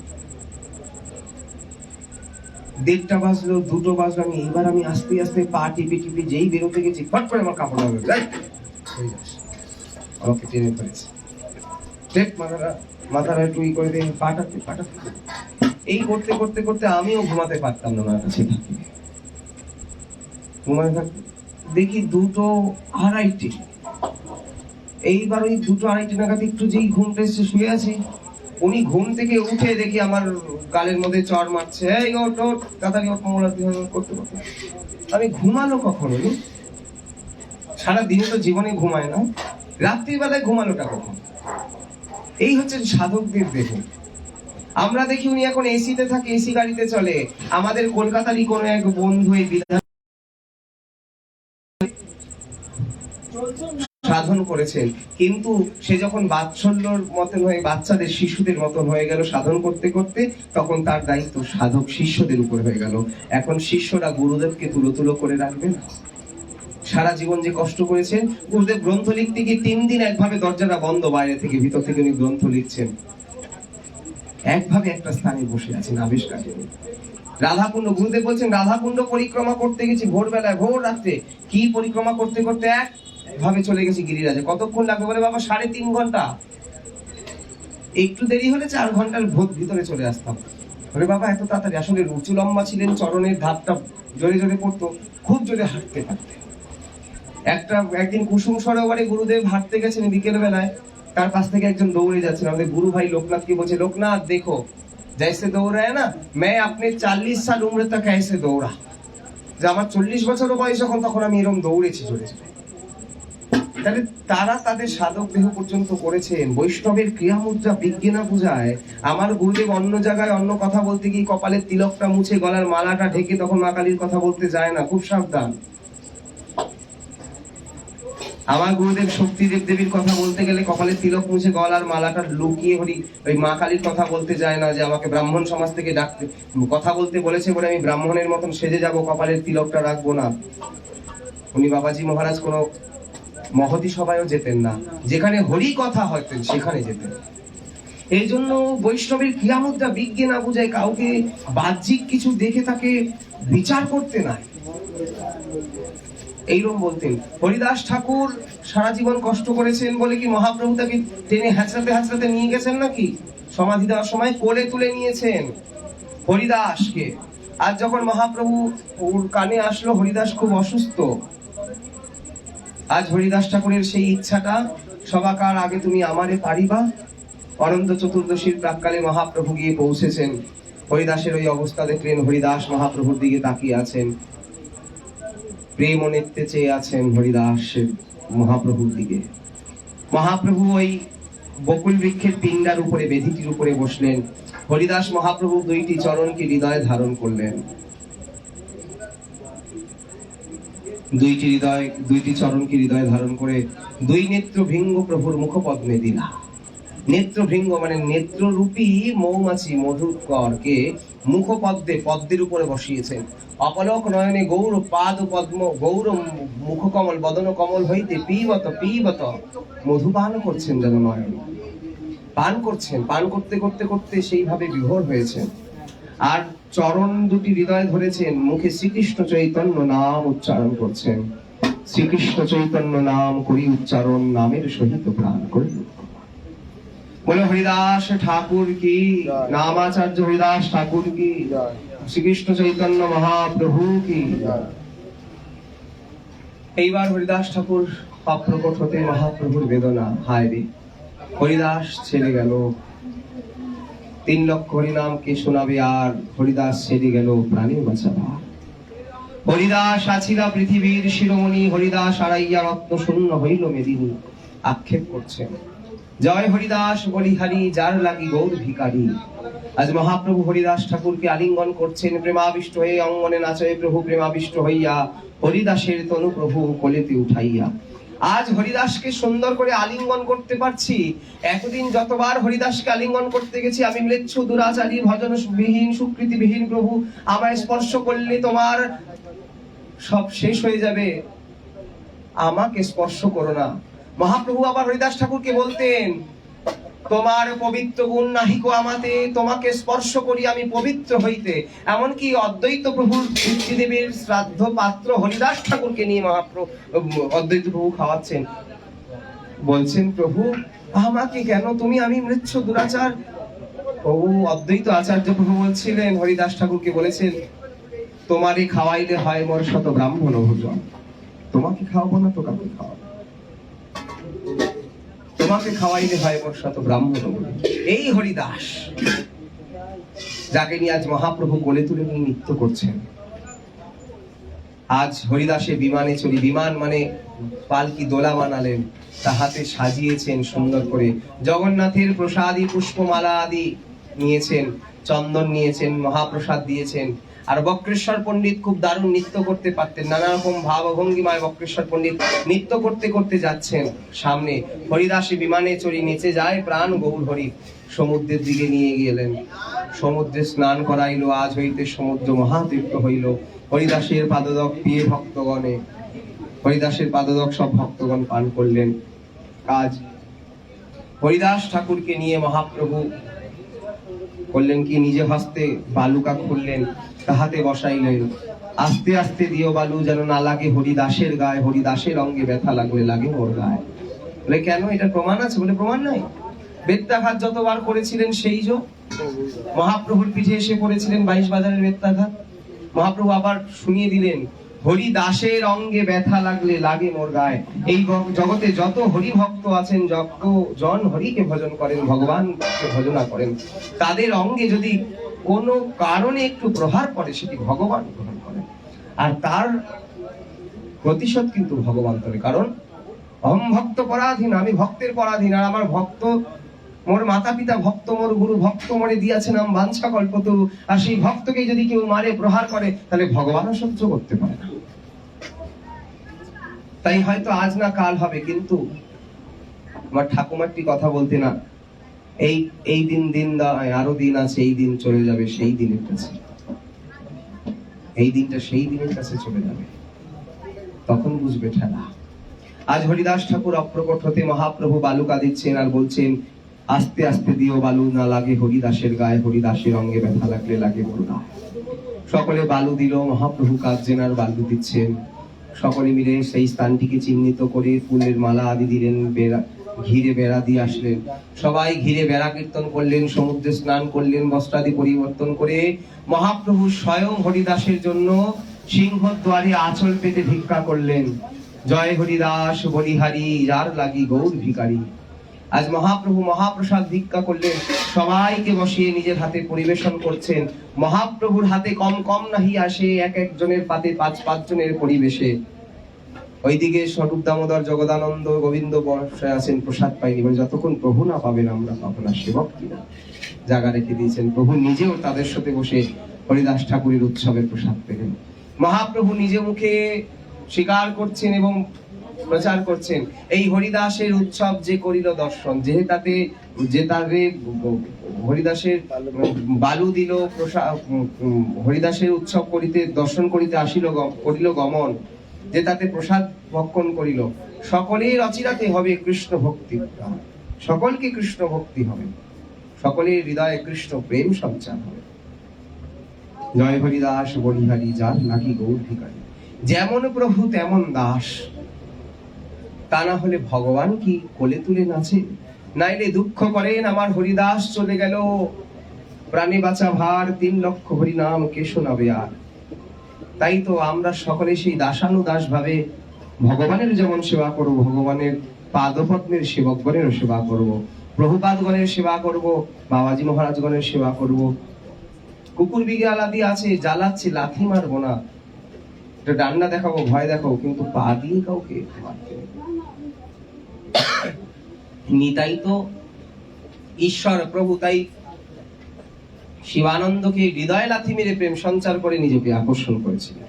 1:30টা বাজলো, 2টো বাজলো, আমি আস্তে আস্তে পা টিপে যেই বেরোতে গেছি, ফট করে আমার কাপড় হয়ে যাচ্ছে, আমাকে টেনে ফেলেছে, মাথাটা একটু করে দিয়ে পাটা এই করতে আমিও ঘুমাতে পারতাম না ওনার কাছে থাকতে। ঘুমাতে থাকতে দেখি 2:30, এইবার ওই 2:30 নাগাদ একটু যেই ঘুমটা এসে শুয়ে আছি, উনি ঘুম থেকে উঠে দেখি আমার গালের মধ্যে চড় মারছে, এই ওঠ তাড়াতাড়ি ওঠ মঙ্গলারতি করতে। আমি ঘুমালো কখন উনি? সারা দিনে তো জীবনে ঘুমায় না, রাত্রির বেলায় ঘুমালোটা কখন? এই হচ্ছে সাধকদের দেহ। আমরা দেখি উনি এখন এসিতে থাকে, এসি গাড়িতে চলে। আমাদের কলকাতারই কোনো এক বন্ধু এই বিধান সাধন করেছেন, কিন্তু সে যখন বাৎসল্যর মতন হয়ে, বাচ্চাদের শিশুদের মতন হয়ে গেল সাধন করতে করতে, তখন তার দায়িত্ব সাধক শিষ্যদের উপর হয়ে গেল। এখন শিষ্যরা গুরুদেবকে তুলো করে রাখবে না। সারা জীবন যে কষ্ট করেছেন, গুরুদেব গ্রন্থ লিখতে গিয়ে 3 দিন একভাবে দরজাটা বন্ধ, বাইরে থেকে ভিতর থেকে উনি গ্রন্থ লিখছেন, একভাবে একটা স্থানে বসে আছেন, আবেশ কাটেনি। রাধাকুণ্ড, গুরুদেব বলছেন রাধাকুণ্ড পরিক্রমা করতে গেছি ভোরবেলায়, ভোর রাত্রে, কি পরিক্রমা করতে একভাবে চলে গেছি গিরিরাজে। কতক্ষণ লাগবে বলে? বাবা 3.5 ঘন্টা, একটু দেরি হলে 4 ঘন্টার ভিতরে চলে আসতাম। বলে বাবা এত তাড়াতাড়ি? আসলে রুচু লম্বা ছিলেন, চরণের ধাপটা জোরে জোরে পড়তো, খুব জোরে হাঁটতে পারতেন। একদিন কুসুম সরোবরে গুরুদেব হাঁটতে গেছেন বিকেল বেলায়, তার পাশ থেকে একজন দৌড়ে যাচ্ছেন, আমাদের গুরু ভাই লোকনাথকে বলছে, লোকনাথ দেখো जैसे दौड़ है ना, मैं अपने 40 साल उम्र तक ऐसे दौड़ा। যে আমার 40 বছর বয়স যখন, তখন আমি এরকম দৌড়েছি জোরে জোরে। তাহলে তারা তাদের সাধক দেহ পর্যন্ত করেছেন। বৈষ্ণবের ক্রিয়া মুদ্রা বিজ্ঞে না বুঝায়। আমার গুরুদেব অন্য জায়গায় অন্য কথা বলতে গিয়ে কপালের তিলকটা মুছে গলার মালাটা ঢেকে তখন মা কালীর কথা বলতে যায় না, খুব সাবধান। আমার গুরুদেব শক্তিদেব দেবীর কথা বলতে গেলে কপালের তিলক মুছে গলার মালাটা লুকিয়ে ওই মা কালীর কথা বলতে যায় না, যে আমাকে ব্রাহ্মণ সমাজ থেকে ডাকতে কথা বলতে বলেছে বলে আমি ব্রাহ্মণের মতন সেজে যাব, কপালের তিলকটা রাখবো না। উনি বাবাজি মহারাজ কোনো মহতি সভায়ও যেতেন না, যেখানে হরি কথা হতেন সেখানে যেতেন। এই জন্য বৈষ্ণবের ক্রিয়ামুদ্রা বিজ্ঞে না বুঝায় কাউকে বাহ্যিক কিছু দেখে তাকে বিচার করতে নাই, এইরকম বলতেন। হরিদাস ঠাকুর সারা জীবন কষ্ট করেছেন বলে কি মহাপ্রভু তাকে টেনে হ্যাচড়াতে হ্যাচড়াতে নিয়ে গেছেন নাকি? সমাধি দেওয়ার সময় কোলে তুলে নিয়েছেন হরিদাসকে। আর যখন মহাপ্রভু ওর কানে আসলো হরিদাস খুব অসুস্থ, আজ হরিদাস ঠাকুরের সেই ইচ্ছাটা, সবাকার আগে তুমি আমারে পারিবা। অনন্ত চতুর্দশীর প্রাককালে মহাপ্রভু গিয়ে পৌঁছেছেন, হরিদাসের ওই অবস্থা দেখলেন, হরিদাস মহাপ্রভুর দিকে তাকিয়ে আছেন, প্রেম ও নেত্রে চেয়ে আছেন হরিদাস মহাপ্রভুর দিকে। মহাপ্রভু ওই বকুল বৃক্ষের পিণ্ডার উপরে, বেদিটির উপরে বসলেন। হরিদাস মহাপ্রভু দুইটি চরণকে হৃদয়ে ধারণ করলেন, দুইটি চরণকে হৃদয়ে ধারণ করে দুই নেত্র ভৃঙ্গ প্রভুর মুখপদ্মে দিলা। নেত্র ভৃঙ্গ মানে নেত্ররূপী মৌমাছি মধুকরকে মুখপদ্মে, পদ্মের উপরে বসিয়েছেন। অপলক নয়নে গৌর পাদ পদ্ম, গৌর মুখকমল বদন কমল হইতে পিবত পিবত মধু পান করছেন, যেন নয়নে পান করছেন। পান করতে করতে করতে সেইভাবে বিভোর হয়েছেন। আর চরণ দুটি হৃদয়ে ধরেছেন, মুখে শ্রীকৃষ্ণ চৈতন্য নাম উচ্চারণ করছেন। শ্রীকৃষ্ণ চৈতন্য নাম করি উচ্চারণ, নামের সহিত প্রাণ করি। বলে হরিদাস ঠাকুর কি, নামাচার্য হরিদাস ঠাকুর কি, শ্রীকৃষ্ণ চৈতন্য মহাপ্রভু কি। এইবার হরিদাস ঠাকুর অপ্রকট হতে মহাপ্রভুর বেদনা, হায় রে হরিদাস ছেড়ে গেল, 3 লক্ষ হরিনাম কে শোনাবে, আর হরিদাস ছেড়ে গেল প্রাণী বাঁচাবা। হরিদাস আছিলা পৃথিবীর শিরোমণি, হরিদাস আড়াইয়া রত্ন শূন্য হইল মেদিনী। আক্ষেপ করছেন, জয় হরিদাস বলিহারি, যার লাগি গৌর ভিখারি। আজ মহাপ্রভু হরিদাস ঠাকুরকে আলিঙ্গন করছেন, প্রেমাবিষ্ট হয়ে অঙ্গনে নাচয়ে প্রভু, প্রেমাবিষ্ট হইয়া হরিদাসের তনু প্রভু কোলেতে উঠাইয়া। আজ হরিদাসকে সুন্দর করে আলিঙ্গন করতে পারছি। এতদিন যতবার হরিদাসকে আলিঙ্গন করতে গেছি, আমি ম্লেচ্ছ দুরাচারী ভজন বিহীন সুকৃতি বিহীন প্রভু, আমায় স্পর্শ করলে তোমার সব শেষ হয়ে যাবে, আমাকে স্পর্শ করো না। মহাপ্রভু আবার হরিদাস ঠাকুরকে বলতেন, তোমার পবিত্র গুণ নাহিকো আমাতে, তোমাকে স্পর্শ করি আমি পবিত্র হইতে। এমনকি অদ্বৈত প্রভুর পিতৃদেবের শ্রাদ্ধ পাত্র হরিদাস ঠাকুরকে নিয়ে মহাপ্রভু অদ্বৈত প্রভু খাওয়াচ্ছেন। বলছেন, প্রভু আমাকে কেন তুমি, আমি মৃচ্ছ দুরাচার। প্রভু অদ্বৈত আচার্য প্রভু বলছিলেন, হরিদাস ঠাকুরকে বলেছেন, তোমারে খাওয়াইলে হয় মোর শত ব্রাহ্মণ ভোজন। তোমাকে খাওয়াবো না তো কাউকে খাওয়াবো, তোমাকে খাওয়াইলে হয় মোর শত ব্রাহ্মণ ভোজন। এই হরিদাস, যাকে নিয়ে আজ মহাপ্রভু কোলে তুলে নিয়ে নৃত্য করছেন। আজ হরিদাসে বিমানে চড়ি, বিমান মানে পালকি দোলা বানালেন, তাহাতে সাজিয়েছেন সুন্দর করে। জগন্নাথের প্রসাদী পুষ্পমালা আদি নিয়েছেন, চন্দন নিয়েছেন, মহাপ্রসাদ দিয়েছেন। আর বক্রেশ্বর পণ্ডিত খুব দারুণ নৃত্য করতে পারতেন, নানা রকম ভাব ভঙ্গিমায় বক্রেশ্বর পণ্ডিত নৃত্য করতে করতে যাচ্ছেন সামনে। হরিদাসী বিমানে চড়ি নেচে যায় প্রাণ গৌর হরি। সমুদ্রের দিকে নিয়ে গেলেন, সমুদ্রে স্নান করাইলো, আজ হইতে সমুদ্র মহাতীর্থ হইল। হরিদাসের পাদদক পিয়ে ভক্তগণে, হরিদাসের পাদদক সব ভক্তগণ পান করলেন। কাজ হরিদাস ঠাকুরকে নিয়ে মহাপ্রভু করলেন কি, নিজে হস্তে বালুকা খুললেন, তাহাতে বসাইলেন। আস্তে আস্তে দিও বালু, যেন না লাগে হরিদাসের গায়ে, হরিদাসের অঙ্গে ব্যথা লাগলে লাগে ওর গায়ে। বলে কেন, এটা প্রমাণ আছে? বলে প্রমাণ নাই। বেত্রাঘাত যতবার করেছিলেন সেই যে মহাপ্রভুর পিঠে এসে পড়েছিলেন 22 বাজারের বেত্রাঘাত। মহাপ্রভু আবার শুনিয়ে দিলেন, হরিদাসের অঙ্গে ব্যথা লাগলে লাগে মোর গায়ে। এই জগতে যত হরি ভক্ত আছেন, যত জন হরিকে ভজন করেন, ভগবানকে ভজনা করেন, তাদের অঙ্গে যদি কোনো কারণে একটু প্রহার পড়ে, সেটি ভগবান গ্রহণ করেন। আর তার প্রতিশোধ কিন্তু ভগবান করে। কারণ অহম ভক্ত পরাধীন, আমি ভক্তের পরাধীন। আর আমার ভক্ত, মোর মাতা পিতা ভক্ত, মোর গুরু ভক্ত, মোরে দিয়াছে নাম বাঞ্ছা কল্পতরু। আর সেই ভক্তকে যদি কেউ মারে, প্রহার করে, তাহলে ভগবানও সহ্য করতে পারে না। তাই হয়তো আজ না কাল হবে, কিন্তু আমার ঠাকুমা একটি কথা বলতে না, এই দিন দায়, আরো দিন আছে, এই দিন চলে যাবে সেই দিনের কাছে, এই দিনটা সেই দিনের কাছে চলে যাবে, তখন বুঝবে ঠেলা। আজ হরিদাস ঠাকুর অপ্রকট হতে মহাপ্রভু বালুকা দিচ্ছেন আর বলছেন, আস্তে আস্তে দিও বালু, না লাগে হরিদাসের গায়ে, হরিদাসের অঙ্গে ব্যথা লাগলে লাগে বড় গায়ে। সকলে বালু দিল, মহাপ্রভু কাঁদছেন আর বালু দিচ্ছেন। সকলে মিলে সেই স্থানটিকে চিহ্নিত করে ফুলের মালা আদি দিলেন, ঘিরে বেড়া দিয়ে আসলেন। সবাই ঘিরে বেড়া কীর্তন করলেন, সমুদ্রে স্নান করলেন, বস্ত্রাদি পরিবর্তন করে মহাপ্রভু স্বয়ং হরিদাসের জন্য সিংহদ্বারে আঁচল পেতে ভিক্ষা করলেন। জয় হরিদাস বলিহারি, যার লাগি গৌর ভিখারি। আজ মহাপ্রভু মহাপ্রসাদ ভিক্ষা করলেন, সবাইকে বসিয়ে নিজের হাতে পরিবেশন করছেন। মহাপ্রভুর হাতে কম কম নাহি আসে, এক একজনের পাতে পাঁচ জনের পরিবেশে। ওইদিকে স্বরূপ দামোদর, জগদানন্দ, গোবিন্দ বসে আছেন, প্রসাদ পাইনি। বলে যতক্ষণ প্রভু না পাবেন আমরা পাবো না। সেবক কিনা জায়গা রেখে দিয়েছেন, প্রভু নিজেও তাদের সাথে বসে হরিদাস ঠাকুরের উৎসবের প্রসাদ পেলেন। মহাপ্রভু নিজে মুখে স্বীকার করছেন এবং প্রচার করছেন, এই হরিদাসের উৎসব যে করিল দর্শন, যে তারে হরিদাসের বালু দিল, হরিদাসের উৎসব করিতে দর্শন করিতে আসিল, করিল গমন, যে তাতে প্রসাদ ভক্ষণ করিল, সকলের অচিরাতে হবে কৃষ্ণ ভক্তি, সকলকে কৃষ্ণ ভক্তি হবে, সকলের হৃদয়ে কৃষ্ণ প্রেম সঞ্চার হবে। জয় হরিদাস বলিহারি, যার লাগি গৌর ভিখারি। যেমন প্রভু তেমন দাস, তা না হলে ভগবান কি কোলে তুলে নাচে? নাইলে দুঃখ করেন, আমার হরিদাস চলে গেল, প্রাণে বাঁচা ভার, 3 লক্ষ হরিনাম কে শোনাবে আর। তাই তো আমরা সকলে সেই দাসানুদাস ভাবে ভগবানের যেমন সেবা করব, ভগবানের পাদপদ্মের সেবকগণেরও সেবা করব, প্রভুপাদগণের সেবা করব, বাবাজি মহারাজগণের সেবা করব। কুকুর বিড়াল আদি আছে, জ্বালাচ্ছি, লাথি মারবো না, ডান্ডা দেখাবো, ভয় দেখাবো, কিন্তু পা দিয়ে কাউকে মারতে নেই। নিতাই তো ঈশ্বর প্রভু, তাই শিবানন্দকে হৃদয় লাথি মেরে প্রেম সঞ্চার করে নিজেকে আকর্ষণ করেছিলেন।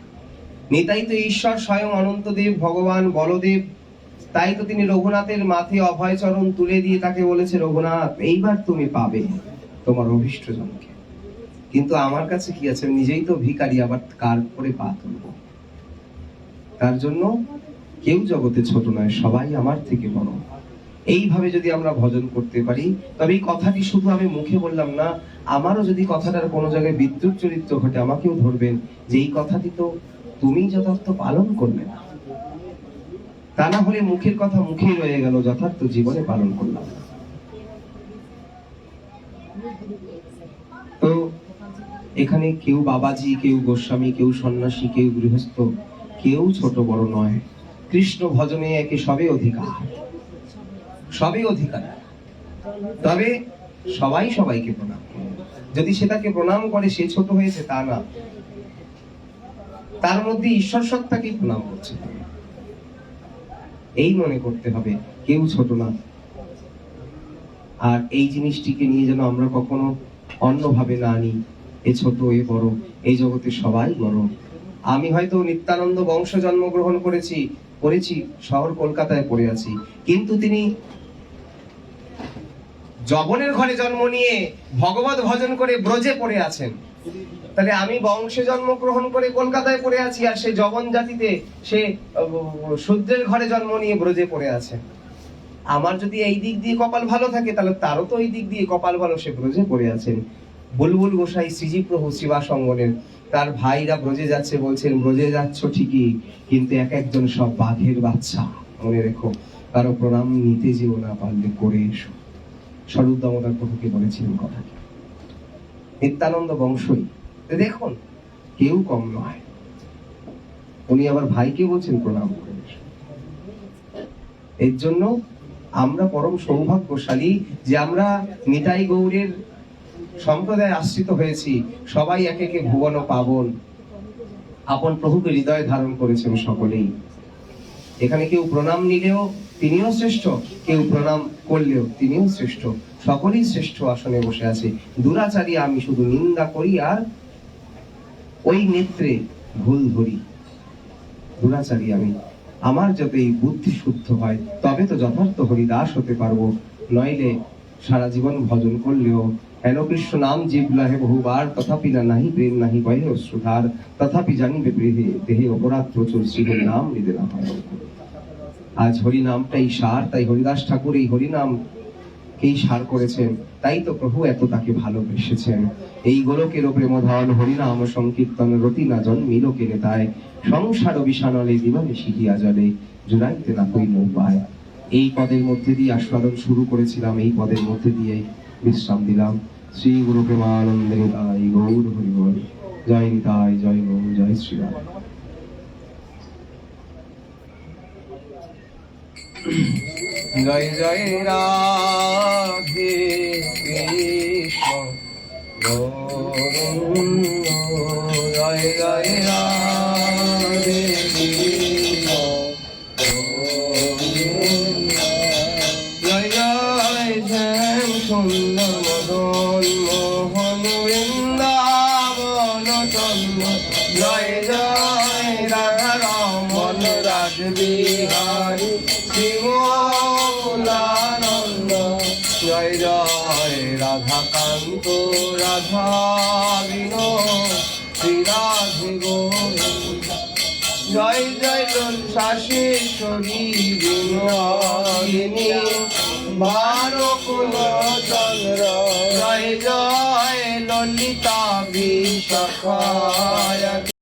নিতাই তো ঈশ্বর স্বয়ং অনন্তদেব, ভগবান বলদেব। তাই তো তিনি রঘুনাথের মাথে অভয় চরণ তুলে দিয়ে তাকে বলেছে, রঘুনাথ এইবার তুমি পাবে তোমার অভীষ্ট জনকে। কিন্তু আমার কাছে কি আছে, নিজেই তো ভিখারি, আবার কার করে পা তুলবো? তার জন্য কেউ জগতে ছোট নয়, সবাই আমার থেকে বড়। এইভাবে যদি আমরা ভজন করতে পারি, তবে এই কথাটি শুধু আমি মুখে বললাম না, আমারও যদি কথাটার কোনো জায়গায় বিদ্যুৎ চরিত্র ঘটে, আমাকেও ধরবেন যে এই কথাটি তো তুমি যথার্থ পালন করলে না। তা না হলে মুখের কথা মুখেই রয়ে গেল, যথার্থ জীবনে পালন করলাম। তো এখানে কেউ বাবাজি, কেউ গোস্বামী, কেউ সন্ন্যাসী, কেউ গৃহস্থ, কেউ ছোট বড় নয়। কৃষ্ণ ভজনে একে সবে অধিকার, সবে অধিকার। তবে সবাই সবাইকে প্রণাম করে। যদি সে তাকে প্রণাম করে সে ছোট হয়েছে তা না, তার মধ্যে ঈশ্বর সত্তাকে প্রণাম করছে, এই মনে করতে হবে, কেউ ছোট না। আর এই জিনিসটিকে নিয়ে যেন আমরা কখনো অন্যভাবে না নিই, এ ছোট এ বড়, এই জগতে সবাই বড়। আমি হয়তো নিত্যানন্দ বংশ জন্মগ্রহণ করেছি, শহর কলকাতায় পড়ে আছি, কিন্তু তিনি যবনের ঘরে জন্ম নিয়ে ভগবত ভজন করে ব্রজে পড়ে আছেন। তাহলে আমি বংশে জন্মগ্রহণ করে কলকাতায় পড়ে আছি, আর সে যবন জাতিতে, সে শূদ্রের ঘরে জন্ম নিয়ে ব্রজে পড়ে আছে। আমার যদি এই দিক দিয়ে কপাল ভালো থাকে, তাহলে তারও তো এই দিক দিয়ে কপাল ভালো, সে ব্রজে পড়ে আছেন। বুলবুল গোসাই শ্রীজি প্রভু শিবাসঙ্গনের, তার ভাইরা ব্রজে যাচ্ছে, বলছেন ব্রজে যাচ্ছ ঠিকই, কিন্তু এক একজন সব বাঘের বাচ্চা, মনে রেখো, কারো প্রণাম নিতে যেও না, পারলে করে এসো। স্বরূপ দামোদর প্রভুকে বলেছিলেন কথাটি। নিত্যানন্দ বংশই দেখুন, কেউ কম নয়। উনি আবার ভাইকে বলছেন প্রণাম করে এসো। এর জন্য আমরা পরম সৌভাগ্যশালী যে আমরা নিতাই গৌরের সম্প্রদায় আশ্রিত হয়েছি। সবাই এক একে ভুবন পাবন, আপন প্রভুকে হৃদয়ে ধারণ করেছেন সকলেই। এখানে কেউ প্রণাম নিলেও তিনিও শ্রেষ্ঠ, কেউ প্রণাম করলেও তিনিও শ্রেষ্ঠ, সকলেই শ্রেষ্ঠ আসনে বসে আছে। দুরাচারী আমি শুধু নিন্দা করি আর ওই নেত্রে ভুল ধরি। দুরাচারী আমি, আমার যাতে এই বুদ্ধি শুদ্ধ হয় তবে তো যথার্থ হরিদাস হতে পারবো, নইলে সারা জীবন ভজন করলেও হেন কৃষ্ণ নাম জিভ্লাহে বহুবার, তথাপি না নাহি প্রেম নাহি বহে অশ্রুধার, তথাপি জানিবে দেহে দেহে অপরাধ প্রচুর, শ্রীহরি নাম নিদে না হয়। আজ হরি নামটাই সার, তাই হরিদাস ঠাকুর এই হরিনাম এই সার করেছেন, তাই তো প্রভু এত তাকে ভালোবেসেছেন। এই গোলকের প্রেমধন হরিনাম সংকীর্তন রতি না জন্মিল কেনে তাই, সংসার বিষানলে দিবানে শিখিয়া জলে, জুড়াইতে না হইল উপায়। এই পদের মধ্যে দিয়ে আস্বাদন শুরু করেছিলাম, এই পদের মধ্যে দিয়ে বিশ্রাম দিলাম। শ্রী গুরু প্রেমানন্দে নিতাই গৌর হরি বল। জয় নিতাই, জয় গৌর, জয় শ্রীরাম। জয় জয় রাধে কৃষ্ণ গৌর, জয় জয় রাধে কৃষ্ণ গৌর, জয় জয় শ্যাম সুন্দর মদন মোহন বৃন্দাবন চন্দ্র, জয় জয় রাধা রমন রাজ বিহারী শ্রীমোলানন্দ, জয় জয় রাধাকান্ত রাধা বিনোদ শ্রী রাধে গোবিন্দ, জয় জয় শাশেশ্বরী বিনোদিনী ভানুকুল চন্দ্র, জয় জয় ললিতা বিশাখায়